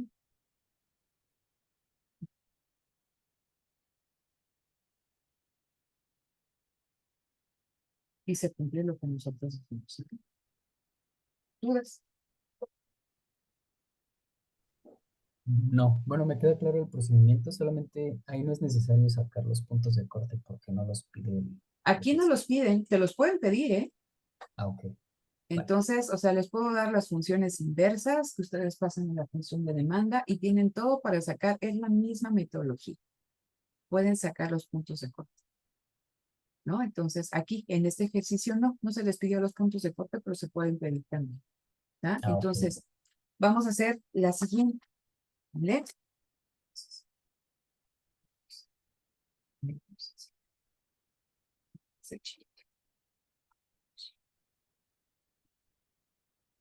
Y se cumple lo que nosotros decimos. ¿Dudas? No, bueno, me queda claro el procedimiento, solamente ahí no es necesario sacar los puntos de corte porque no los pide el Aquí no los piden, te los pueden pedir, ¿eh? Ah, ok. Entonces, o sea, les puedo dar las funciones inversas que ustedes pasan en la función de demanda y tienen todo para sacar, es la misma metodología. Pueden sacar los puntos de corte. ¿No? Entonces, aquí en este ejercicio no se les pidió los puntos de corte, pero se pueden pedir también. ¿Tá? Ah, ok. Entonces, vamos a hacer la siguiente. ¿Vale?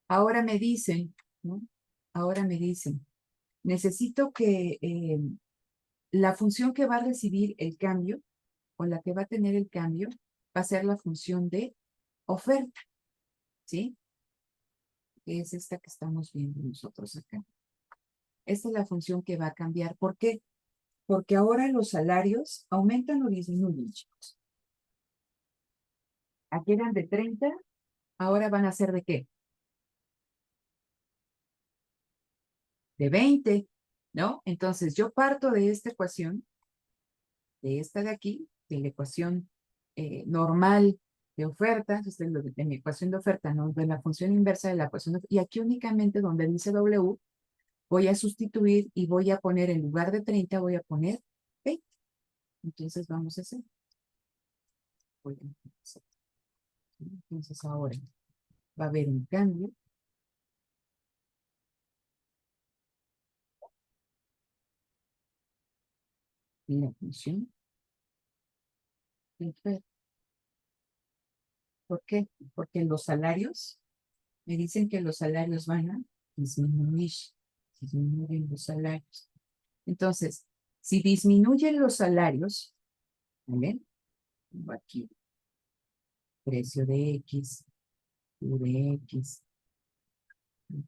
Ahora me dicen, ¿no? Ahora me dicen, necesito que la función que va a recibir el cambio, o la que va a tener el cambio, va a ser la función de oferta, ¿sí? Que es esta que estamos viendo nosotros acá. Esta es la función que va a cambiar. ¿Por qué? Porque ahora los salarios aumentan o disminuyen, chicos. Aquí eran de 30, ahora van a ser ¿de qué? De 20, ¿no? Entonces yo parto de esta ecuación, de esta de aquí, de la ecuación normal de oferta, de mi ecuación de oferta, no de la función inversa de la ecuación de oferta, y aquí únicamente donde dice W, voy a sustituir y voy a poner en lugar de 30, voy a poner 20. Entonces vamos a hacer. Voy a hacer. Entonces ahora va a haber un cambio. En la función de oferta. ¿Por qué? Porque los salarios, me dicen que los salarios van a disminuir. Disminuyen los salarios. Entonces, si disminuyen los salarios, ¿vale? Tengo aquí precio de X, Q de X,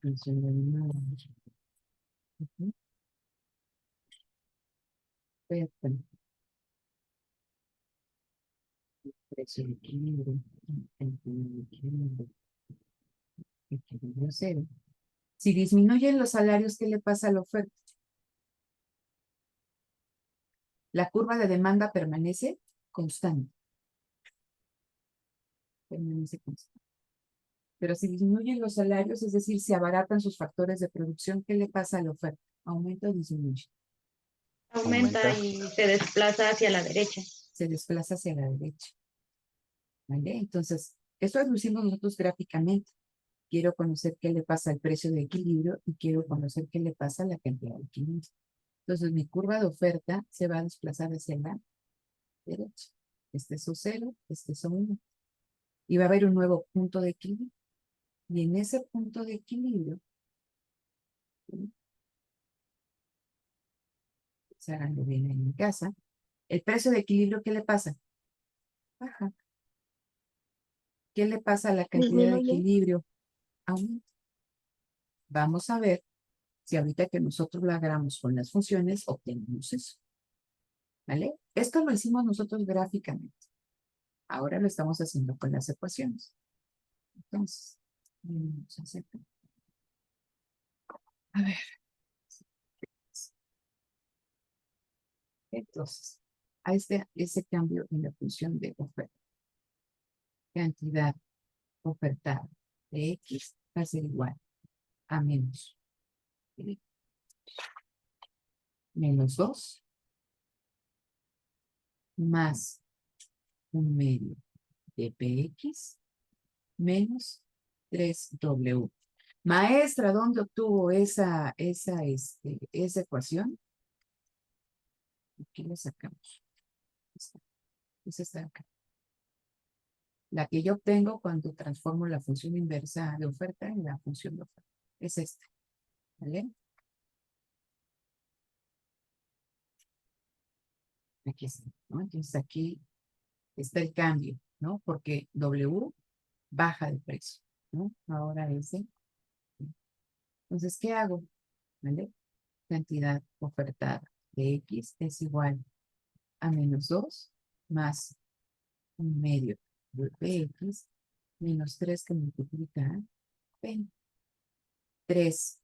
función de demanda. Oferta, precio de equilibrio, equilibrio cero. Si disminuyen los salarios, ¿qué le pasa a la oferta? La curva de demanda permanece constante. Permanece constante. Pero si disminuyen los salarios, es decir, se abaratan sus factores de producción, ¿qué le pasa a la oferta? ¿Aumenta o disminuye? Aumenta y se desplaza hacia la derecha. Se desplaza hacia la derecha. ¿Vale? Entonces, esto lo hicimos nosotros gráficamente. Quiero conocer qué le pasa al precio de equilibrio y quiero conocer qué le pasa a la cantidad de equilibrio. Entonces, mi curva de oferta se va a desplazar hacia la derecha. Este es U0, este es U1. Y va a haber un nuevo punto de equilibrio. Y en ese punto de equilibrio, ¿sí? Se hagan bien en mi casa, el precio de equilibrio, ¿qué le pasa? Baja. ¿Qué le pasa a la cantidad de Disminuye. equilibrio? Aumenta. Vamos a ver si ahorita que nosotros lo hagamos con las funciones, obtenemos eso. ¿Vale? Esto lo hicimos nosotros gráficamente. Ahora lo estamos haciendo con las ecuaciones. Entonces, vamos a hacer. A ver. Entonces, a ese cambio en la función de oferta. Cantidad ofertada de X va a ser igual a menos. Menos 2 más un medio de PX menos 3W. Maestra, ¿dónde obtuvo esa ecuación? Aquí la sacamos. Esa está acá. La que yo obtengo cuando transformo la función inversa de oferta en la función de oferta. Es esta. ¿Vale? Aquí está, ¿no? Entonces aquí está el cambio, ¿no? Porque W baja de precio, ¿no? Ahora ese. Entonces, ¿qué hago? ¿Vale? Cantidad ofertada de X es igual a menos 2 más un medio de PX menos 3 que multiplica 20. 3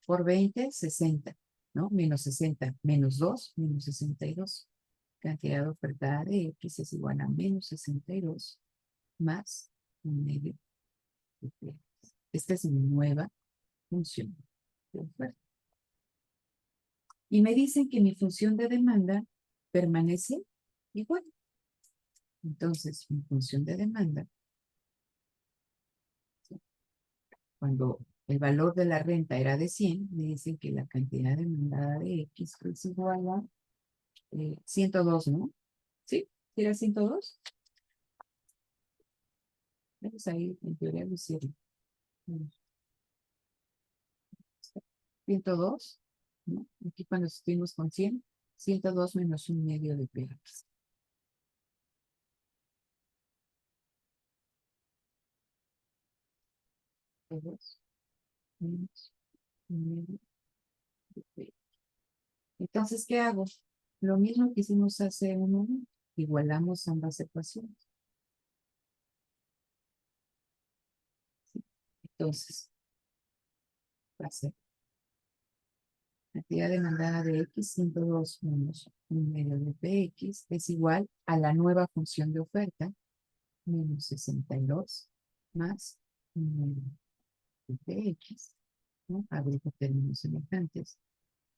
por 20, 60, ¿no? Menos 60, menos 2, menos 62. Cantidad ofertada de X es igual a menos 62 más un medio de PX. Esta es mi nueva función de oferta. Y me dicen que mi función de demanda permanece igual. Entonces, mi función de demanda, ¿sí? Cuando el valor de la renta era de 100, me dicen que la cantidad demandada de X es igual a 102, ¿no? ¿Sí? ¿Era 102? Vamos ahí, en teoría lo hicieron. 102, ¿no? Aquí cuando estuvimos con 100, 102 menos 1/2 de PX. Menos 1/2 de PX. Entonces, ¿qué hago? Lo mismo que hicimos hace un momento. Igualamos ambas ecuaciones. ¿Sí? Entonces, va a ser cantidad demandada de X, 102 menos 1/2 de PX es igual a la nueva función de oferta, menos 62 más 1/2 de PX, ¿no? Agrupo términos semejantes.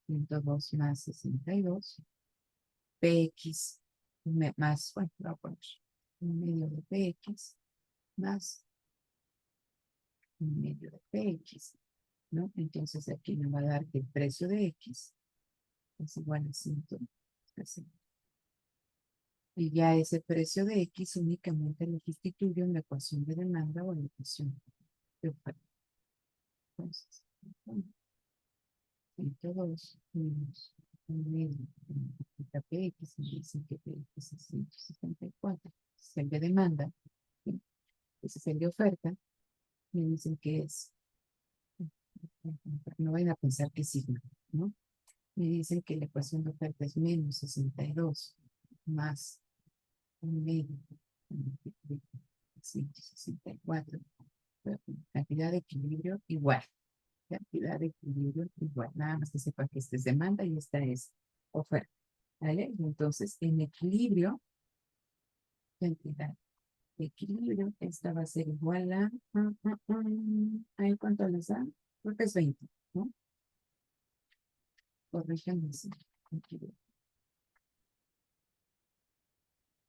102 más 62, PX más, bueno, voy a poner 1/2 de PX más 1/2 de PX, ¿no? Entonces aquí me va a dar que el precio de X es igual a 160. Y ya ese precio de X únicamente lo sustituyo en la ecuación de demanda o en la ecuación de oferta. Entonces, 102 menos 1/2 de PX, me dicen que PX es 174. Es el de demanda, ¿sí? Ese es el de oferta. Me dicen que es, no vayan a pensar que es sigma, ¿no? Me dicen que la ecuación de oferta es menos 62 más 1/2 de 164. Cantidad de equilibrio igual. Cantidad de equilibrio igual. Nada más que sepa que esta es demanda y esta es oferta. ¿Vale? Entonces, en equilibrio, cantidad de equilibrio, esta va a ser igual a... ¿Ahí cuánto les da? Creo que es 20, ¿no? Corríjanme si me equivoco.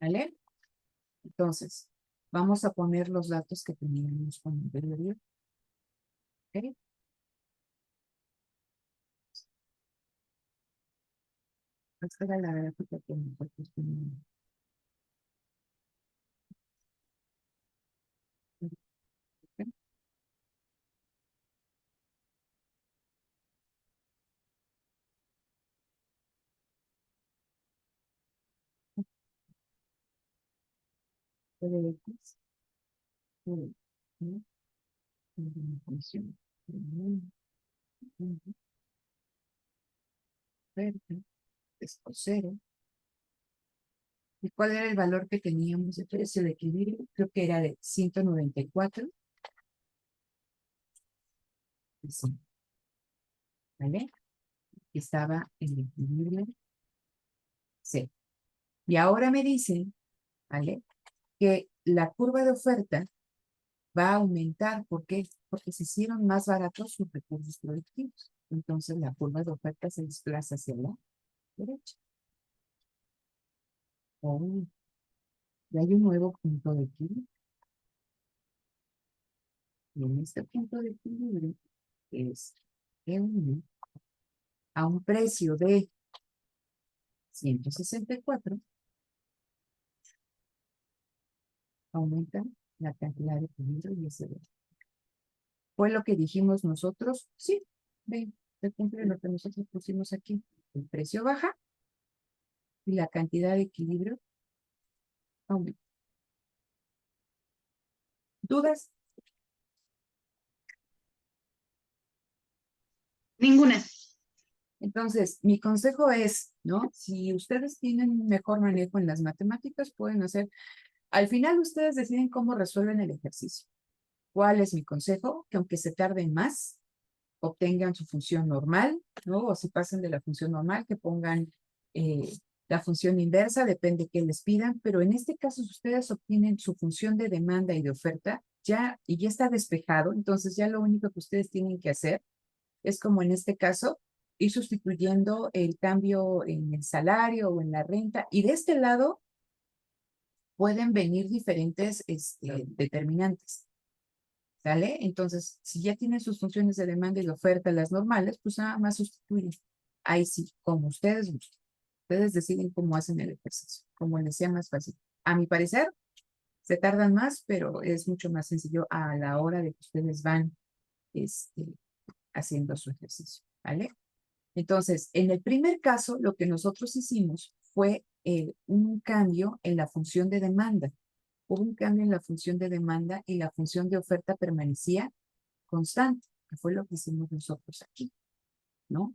¿Vale? Entonces, vamos a poner los datos que teníamos con anterioridad. ¿Ok? Esta era la gráfica que nosotros teníamos. ¿Ok? De X, ¿no? Una función. Es por 0. ¿Y cuál era el valor que teníamos de precio de equilibrio? Creo que era de 194. Sí. ¿Vale? Estaba en equilibrio C. Y ahora me dicen, ¿vale? Que la curva de oferta va a aumentar. ¿Por qué? Porque se hicieron más baratos sus recursos productivos. Entonces la curva de oferta se desplaza hacia la derecha. Oh, y hay un nuevo punto de equilibrio. Y en este punto de equilibrio es E1 a un precio de 164, aumenta la cantidad de equilibrio y ese fue lo que dijimos nosotros. Sí, ven, se cumple lo que nosotros pusimos aquí. El precio baja y la cantidad de equilibrio aumenta. ¿Dudas? Ninguna. Entonces, mi consejo es, ¿no? Si ustedes tienen mejor manejo en las matemáticas, pueden hacer, al final ustedes deciden cómo resuelven el ejercicio. ¿Cuál es mi consejo? Que aunque se tarden más, obtengan su función normal, ¿no? O si pasan de la función normal, que pongan la función inversa, depende qué les pidan, pero en este caso, si ustedes obtienen su función de demanda y de oferta, ya está despejado, entonces ya lo único que ustedes tienen que hacer es como en este caso, ir sustituyendo el cambio en el salario o en la renta, y de este lado pueden venir diferentes determinantes. ¿Sale? Entonces, si ya tienen sus funciones de demanda y de oferta, las normales, pues nada más sustituyen. Ahí sí, como ustedes gusten. Ustedes deciden cómo hacen el ejercicio, como les sea más fácil. A mi parecer, se tardan más, pero es mucho más sencillo a la hora de que ustedes van haciendo su ejercicio. ¿vale? Entonces, en el primer caso, lo que nosotros hicimos fue un cambio en la función de demanda. Hubo un cambio en la función de demanda y la función de oferta permanecía constante, que fue lo que hicimos nosotros aquí, ¿no?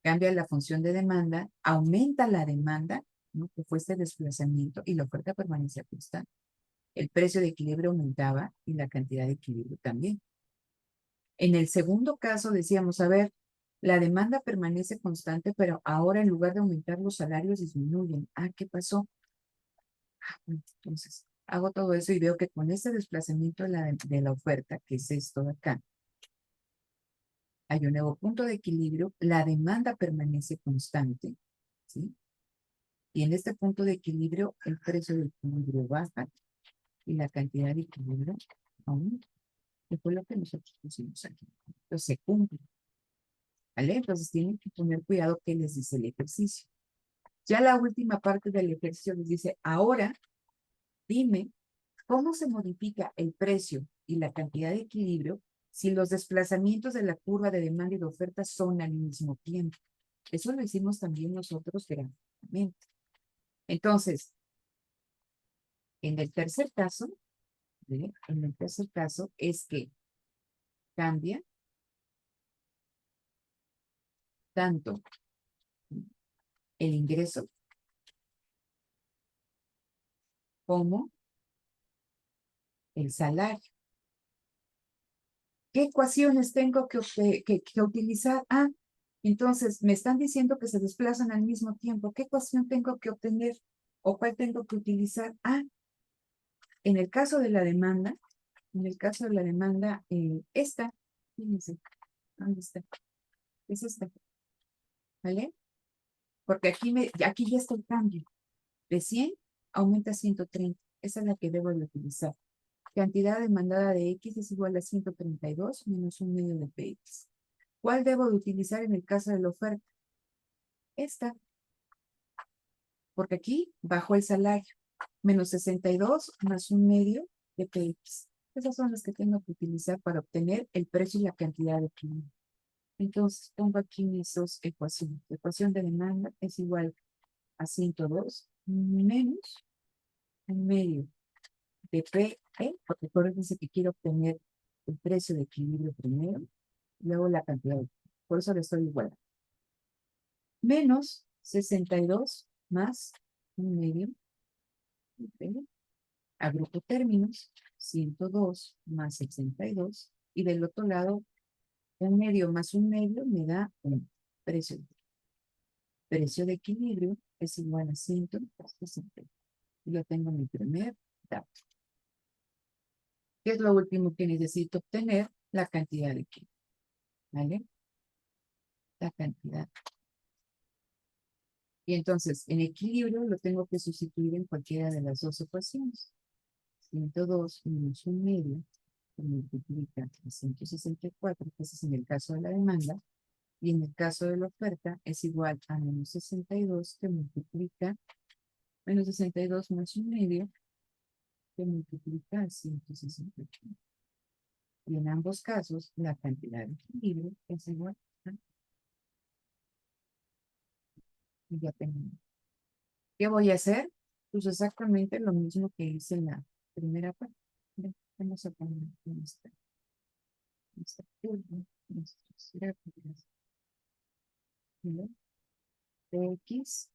Cambia la función de demanda, aumenta la demanda, ¿no? Que fue este desplazamiento y la oferta permanecía constante. El precio de equilibrio aumentaba y la cantidad de equilibrio también. En el segundo caso decíamos, a ver, la demanda permanece constante, pero ahora en lugar de aumentar los salarios disminuyen. Ah, ¿qué pasó? Bueno, entonces, hago todo eso y veo que con este desplazamiento de la oferta, que es esto de acá, hay un nuevo punto de equilibrio, la demanda permanece constante, ¿sí? Y en este punto de equilibrio, el precio de equilibrio baja y la cantidad de equilibrio aumenta. Que fue lo que nosotros pusimos aquí. Entonces se cumple, ¿vale? Entonces tienen que poner cuidado qué les dice el ejercicio. Ya la última parte del ejercicio les dice, ahora dime cómo se modifica el precio y la cantidad de equilibrio si los desplazamientos de la curva de demanda y de oferta son al mismo tiempo. Eso lo hicimos también nosotros gráficamente. Entonces, en el tercer caso, ¿sí? En el tercer caso es que cambia tanto el ingreso como el salario. ¿Qué ecuaciones tengo que utilizar? Ah, entonces me están diciendo que se desplazan al mismo tiempo. ¿Qué ecuación tengo que obtener o cuál tengo que utilizar? Ah, en el caso de la demanda, esta, fíjense, ¿dónde está? Es esta, ¿vale? Porque aquí ya está el cambio. De 100 aumenta a 130. Esa es la que debo de utilizar. Cantidad demandada de X es igual a 132 menos un medio de PX. ¿Cuál debo de utilizar en el caso de la oferta? Esta. Porque aquí bajó el salario. Menos 62 más un medio de PX. Esas son las que tengo que utilizar para obtener el precio y la cantidad de equilibrio. Entonces pongo aquí mis dos ecuaciones. La ecuación de demanda es igual a 102 menos un medio de PE, porque acuérdense que quiero obtener el precio de equilibrio primero, luego la cantidad de equilibrio. Por eso le estoy igual. Menos 62 más un medio. ¿Okay? Agrupo términos, 102 más 62, y del otro lado, un medio más un medio me da un precio. Precio de equilibrio es igual a 160. Yo tengo mi primer dato. ¿Qué es lo último que necesito obtener? La cantidad de equilibrio. ¿Vale? La cantidad. Y entonces, en equilibrio lo tengo que sustituir en cualquiera de las dos ecuaciones. 102 menos un medio que multiplica a 164, que ese es en el caso de la demanda, y en el caso de la oferta es igual a menos 62 que multiplica, menos 62 más un medio que multiplica a 168. Y en ambos casos, la cantidad de equilibrio es igual a... Y ya tengo. ¿Qué voy a hacer? Pues exactamente lo mismo que hice en la primera parte. Vamos a poner en esta curva, nuestras gráficas. ¿No? X,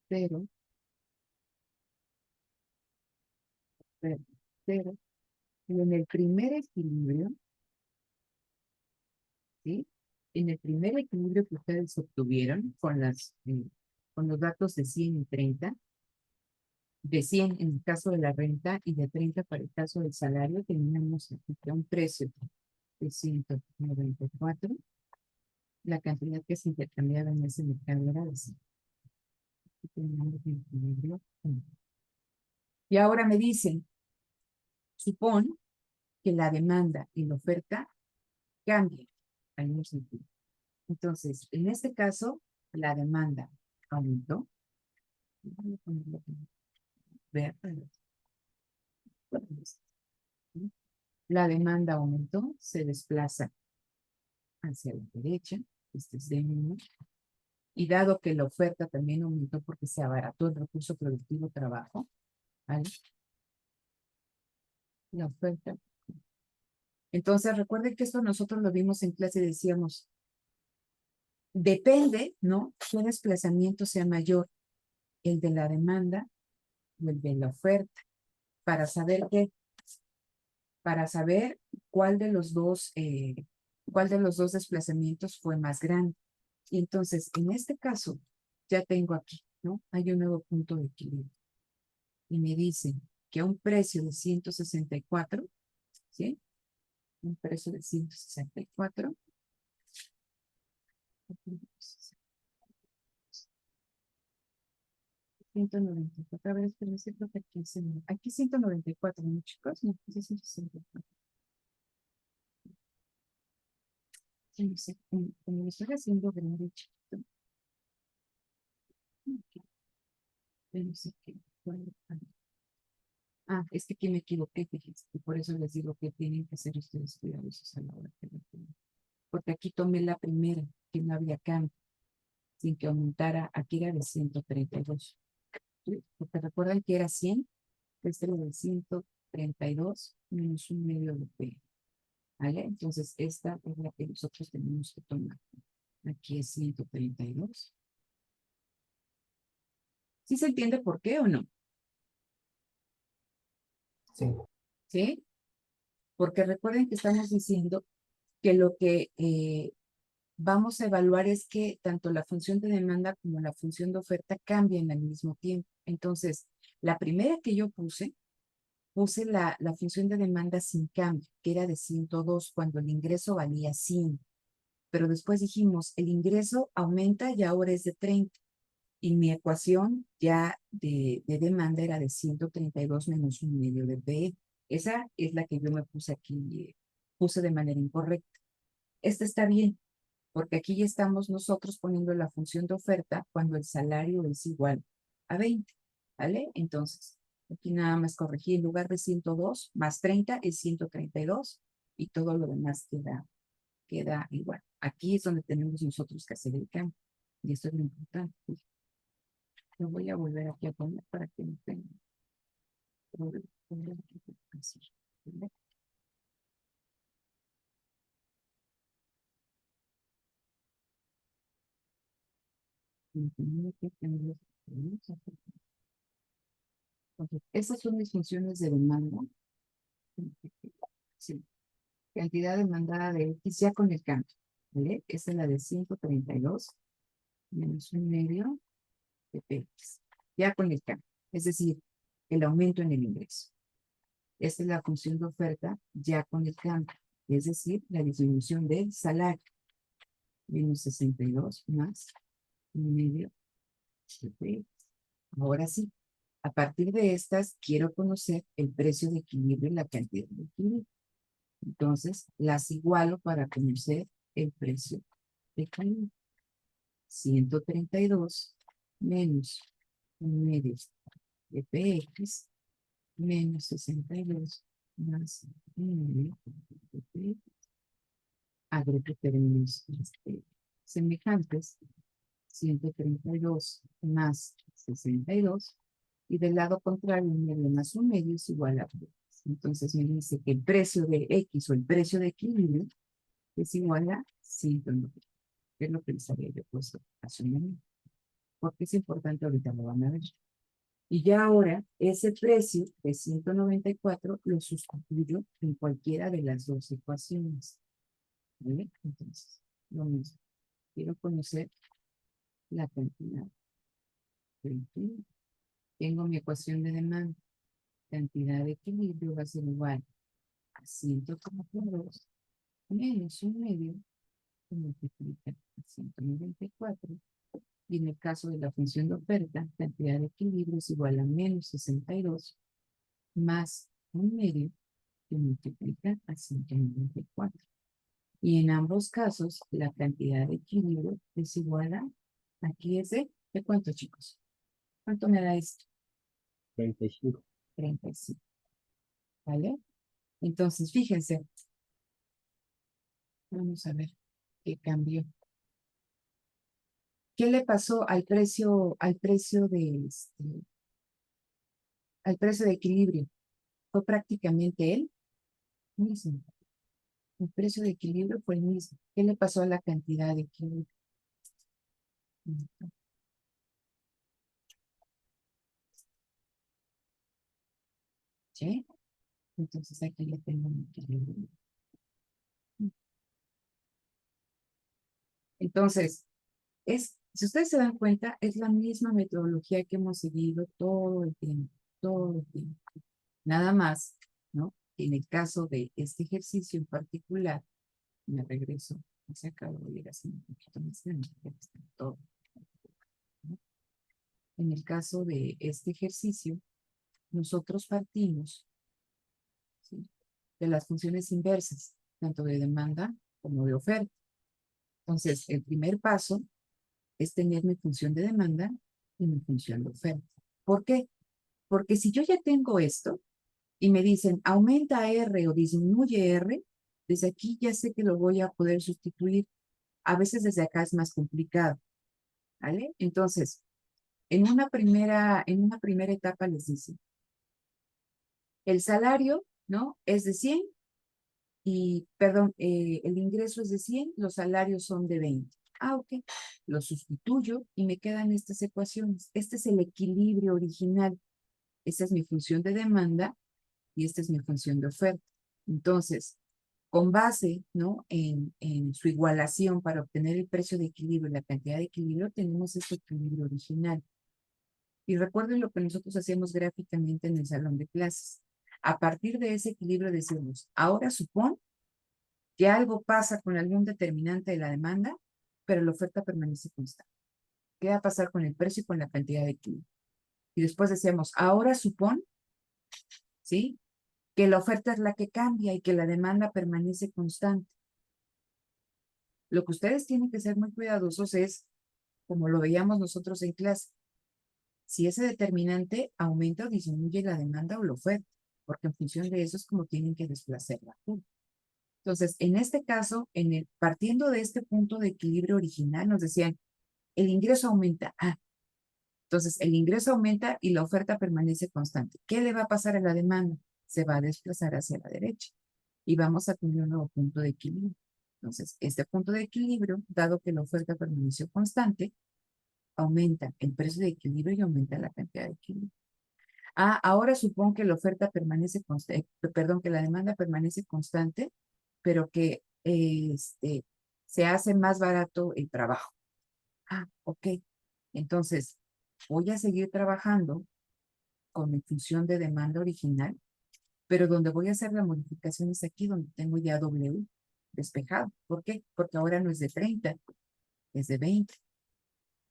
cero, cero, cero. Y en el primer equilibrio, ¿sí? En el primer equilibrio que ustedes obtuvieron con los datos de 100 y 30, de 100 en el caso de la renta y de 30 para el caso del salario, teníamos aquí un precio de 194. La cantidad que se intercambiaba en ese mercado era de 100. Aquí teníamos el equilibrio 1. Y ahora me dicen, supón que la demanda y la oferta cambien al mismo tiempo. Entonces, en este caso, la demanda aumentó. Voy a ponerlo aquí. Verde. La demanda aumentó, se desplaza hacia la derecha, este es D1, y dado que la oferta también aumentó porque se abarató el recurso productivo trabajo, ¿vale? La oferta. Entonces, recuerden que esto nosotros lo vimos en clase y decíamos, depende, ¿no? ¿Qué desplazamiento sea mayor? ¿El de la demanda o el de la oferta? Para saber qué, para saber cuál de los dos desplazamientos fue más grande. Y entonces, en este caso, ya tengo aquí, ¿no? Hay un nuevo punto de equilibrio. Y me dicen que a un precio de 164, ¿sí? Un precio de 164. 194, a ver, espérenme, creo que aquí 194, ¿no, chicos? No, aquí 164. Sí, no sé, como lo estoy haciendo grande, chiquito. Yo no sé qué. Es que aquí me equivoqué, fíjense, y por eso les digo que tienen que ser ustedes cuidadosos a la hora que lo pongan. Porque aquí tomé la primera, que no había cambio, sin que aumentara, aquí era de 132. ¿Sí? Porque recuerdan que era 100, este era de 132 menos un medio de P. ¿Vale? Entonces, esta es la que nosotros tenemos que tomar. Aquí es 132. ¿Sí se entiende por qué o no? Sí. ¿Sí? Porque recuerden que estamos diciendo que lo que vamos a evaluar es que tanto la función de demanda como la función de oferta cambien al mismo tiempo. Entonces, la primera que yo puse la función de demanda sin cambio, que era de 102 cuando el ingreso valía 100. Pero después dijimos, el ingreso aumenta y ahora es de 30. Y mi ecuación ya de demanda era de 132 menos un medio de P. Esa es la que yo me puse aquí, puse de manera incorrecta. Esta está bien, porque aquí ya estamos nosotros poniendo la función de oferta cuando el salario es igual a 20, ¿vale? Entonces, aquí nada más corregí, en lugar de 102 más 30 es 132 y todo lo demás queda igual. Aquí es donde tenemos nosotros que hacer el cambio. Y esto es lo importante. Lo voy a volver aquí a poner para que no tenga problema. ¿Vale? Entonces, esas son mis funciones de demanda. Sí. Cantidad demandada de X ya con el cambio. ¿Vale? Esa es la de 132 menos un medio de PX. Ya con el cambio. Es decir, el aumento en el ingreso. Esta es la función de oferta ya con el cambio. Es decir, la disminución del salario. Menos 62 más un medio de PX. Ahora sí, a partir de estas, quiero conocer el precio de equilibrio y la cantidad de equilibrio. Entonces, las igualo para conocer el precio de equilibrio. 132 menos un medio de PX menos 62 más un medio de PX. Agrupo términos semejantes. 132 más 62 y del lado contrario un medio más un medio es igual a 3. Entonces me dice que el precio de X o el precio de equilibrio es igual a 190. ¿Qué es lo que les había yo puesto hace un momento? Porque es importante, ahorita lo van a ver. Y ya ahora, ese precio de 194 lo sustituyo en cualquiera de las dos ecuaciones. ¿Vale? Entonces, lo mismo. Quiero conocer la cantidad de equilibrio. Tengo mi ecuación de demanda. Cantidad de equilibrio va a ser igual a 102 menos un medio que multiplica a 194. Y en el caso de la función de oferta, cantidad de equilibrio es igual a menos 62 más un medio que multiplica a 194. Y en ambos casos, la cantidad de equilibrio es igual a, aquí es de ¿De cuánto, chicos? ¿Cuánto me da esto? 35. 35. ¿Vale? Entonces, fíjense. Vamos a ver qué cambió. ¿Qué le pasó al precio al precio de equilibrio? Fue prácticamente el mismo. El precio de equilibrio fue el mismo. ¿Qué le pasó a la cantidad de equilibrio? ¿Sí? Entonces aquí le tengo un equilibrio. Entonces, si ustedes se dan cuenta, es la misma metodología que hemos seguido todo el tiempo, todo el tiempo. Nada más, ¿no? En el caso de este ejercicio en particular, me regreso, se acabó de ir así un poquito más grande, ya está todo, ¿no? En el caso de este ejercicio, nosotros partimos, ¿sí?, de las funciones inversas, tanto de demanda como de oferta. Entonces, el primer paso es tener mi función de demanda y mi función de oferta. ¿Por qué? Porque si yo ya tengo esto y me dicen aumenta R o disminuye R, desde aquí ya sé que lo voy a poder sustituir. A veces desde acá es más complicado, ¿vale? Entonces, en una primera etapa les dicen, el salario, ¿no? Es de 100 y, perdón, el ingreso es de 100, los salarios son de 20. Ah, ok. Lo sustituyo y me quedan estas ecuaciones. Este es el equilibrio original. Esta es mi función de demanda y esta es mi función de oferta. Entonces, con base, ¿no?, en su igualación para obtener el precio de equilibrio y la cantidad de equilibrio, tenemos este equilibrio original. Y recuerden lo que nosotros hacíamos gráficamente en el salón de clases. A partir de ese equilibrio decimos, ahora supón que algo pasa con algún determinante de la demanda, pero la oferta permanece constante. ¿Qué va a pasar con el precio y con la cantidad de equilibrio? Y después decíamos, ahora supón, ¿sí?, que la oferta es la que cambia y que la demanda permanece constante. Lo que ustedes tienen que ser muy cuidadosos es, como lo veíamos nosotros en clase, si ese determinante aumenta o disminuye la demanda o la oferta, porque en función de eso es como tienen que desplazar la curva. Entonces, en este caso, partiendo de este punto de equilibrio original, nos decían, el ingreso aumenta. Ah, entonces el ingreso aumenta y la oferta permanece constante. ¿Qué le va a pasar a la demanda? Se va a desplazar hacia la derecha y vamos a tener un nuevo punto de equilibrio. Entonces, este punto de equilibrio, dado que la oferta permaneció constante, aumenta el precio de equilibrio y aumenta la cantidad de equilibrio. Ah, ahora supongo que la oferta permanece constante, perdón, que la demanda permanece constante, pero que se hace más barato el trabajo. Ah, ok. Entonces, voy a seguir trabajando con mi función de demanda original, pero donde voy a hacer la modificación es aquí, donde tengo ya W despejado. ¿Por qué? Porque ahora no es de 30, es de 20.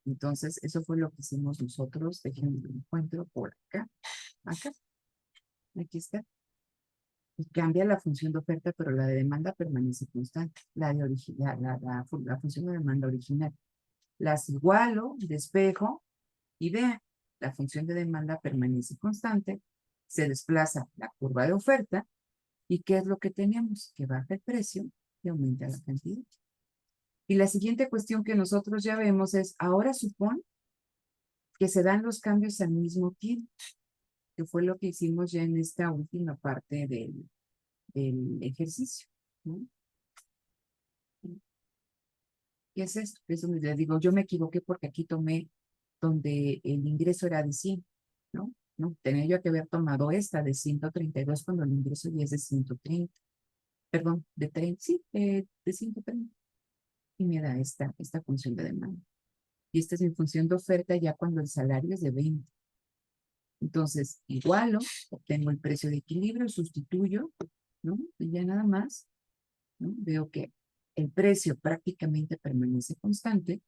Entonces, eso fue lo que hicimos nosotros. Déjenme lo encuentro por acá. Acá. Aquí está. Y cambia la función de oferta, pero la de demanda permanece constante. La función de demanda original. Las igualo, despejo y vean, la función de demanda permanece constante, se desplaza la curva de oferta y ¿qué es lo que tenemos? Que baja el precio y aumenta la cantidad. Y la siguiente cuestión que nosotros ya vemos es, ahora supón que se dan los cambios al mismo tiempo, que fue lo que hicimos ya en esta última parte del ejercicio, ¿no? ¿Qué es esto? Es donde les digo, yo me equivoqué porque aquí tomé donde el ingreso era de 100, ¿no? ¿No? Tenía yo que haber tomado esta de 132 cuando el ingreso ya es de 130. Perdón, de 30, sí, de 130. Y me da esta función de demanda. Y esta es mi función de oferta ya cuando el salario es de 20. Entonces, igualo, obtengo el precio de equilibrio, sustituyo, ¿no? Y ya nada más, ¿no? Veo que el precio prácticamente permanece constante,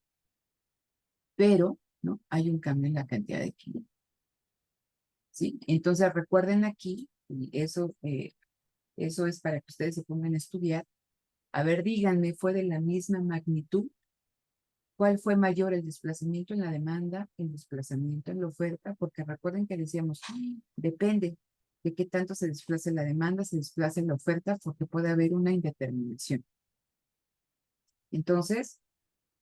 pero, ¿no?, hay un cambio en la cantidad de equilibrio. ¿Sí? Entonces recuerden aquí, y eso es para que ustedes se pongan a estudiar. A ver, díganme, ¿fue de la misma magnitud ¿Cuál fue mayor, el desplazamiento en la demanda, el desplazamiento en la oferta? Porque recuerden que decíamos, depende de qué tanto se desplace la demanda, se desplace la oferta, porque puede haber una indeterminación. Entonces,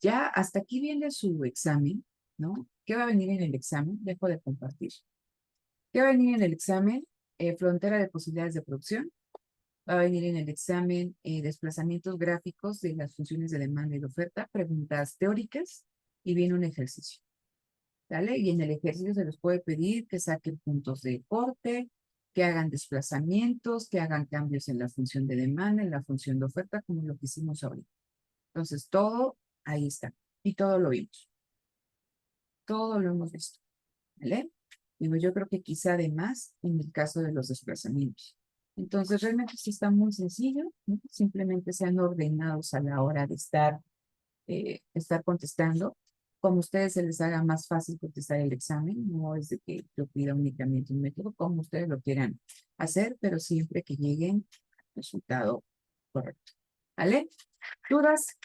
ya hasta aquí viene su examen, ¿no? ¿Qué va a venir en el examen? Dejo de compartir. ¿Qué va a venir en el examen? Frontera de posibilidades de producción. Va a venir en el examen desplazamientos gráficos de las funciones de demanda y de oferta, preguntas teóricas, y viene un ejercicio. ¿Vale? Y en el ejercicio se les puede pedir que saquen puntos de corte, que hagan desplazamientos, que hagan cambios en la función de demanda, en la función de oferta, como lo que hicimos ahorita. Entonces, todo ahí está. Y todo lo vimos. Todo lo hemos visto. ¿Vale? Digo, yo creo que quizá además en el caso de los desplazamientos. Entonces, realmente sí está muy sencillo, ¿no? Simplemente sean ordenados a la hora de estar contestando. Como a ustedes se les haga más fácil contestar el examen, no es de que yo pida únicamente un método, como ustedes lo quieran hacer, pero siempre que lleguen al resultado correcto. ¿Vale? ¿Dudas?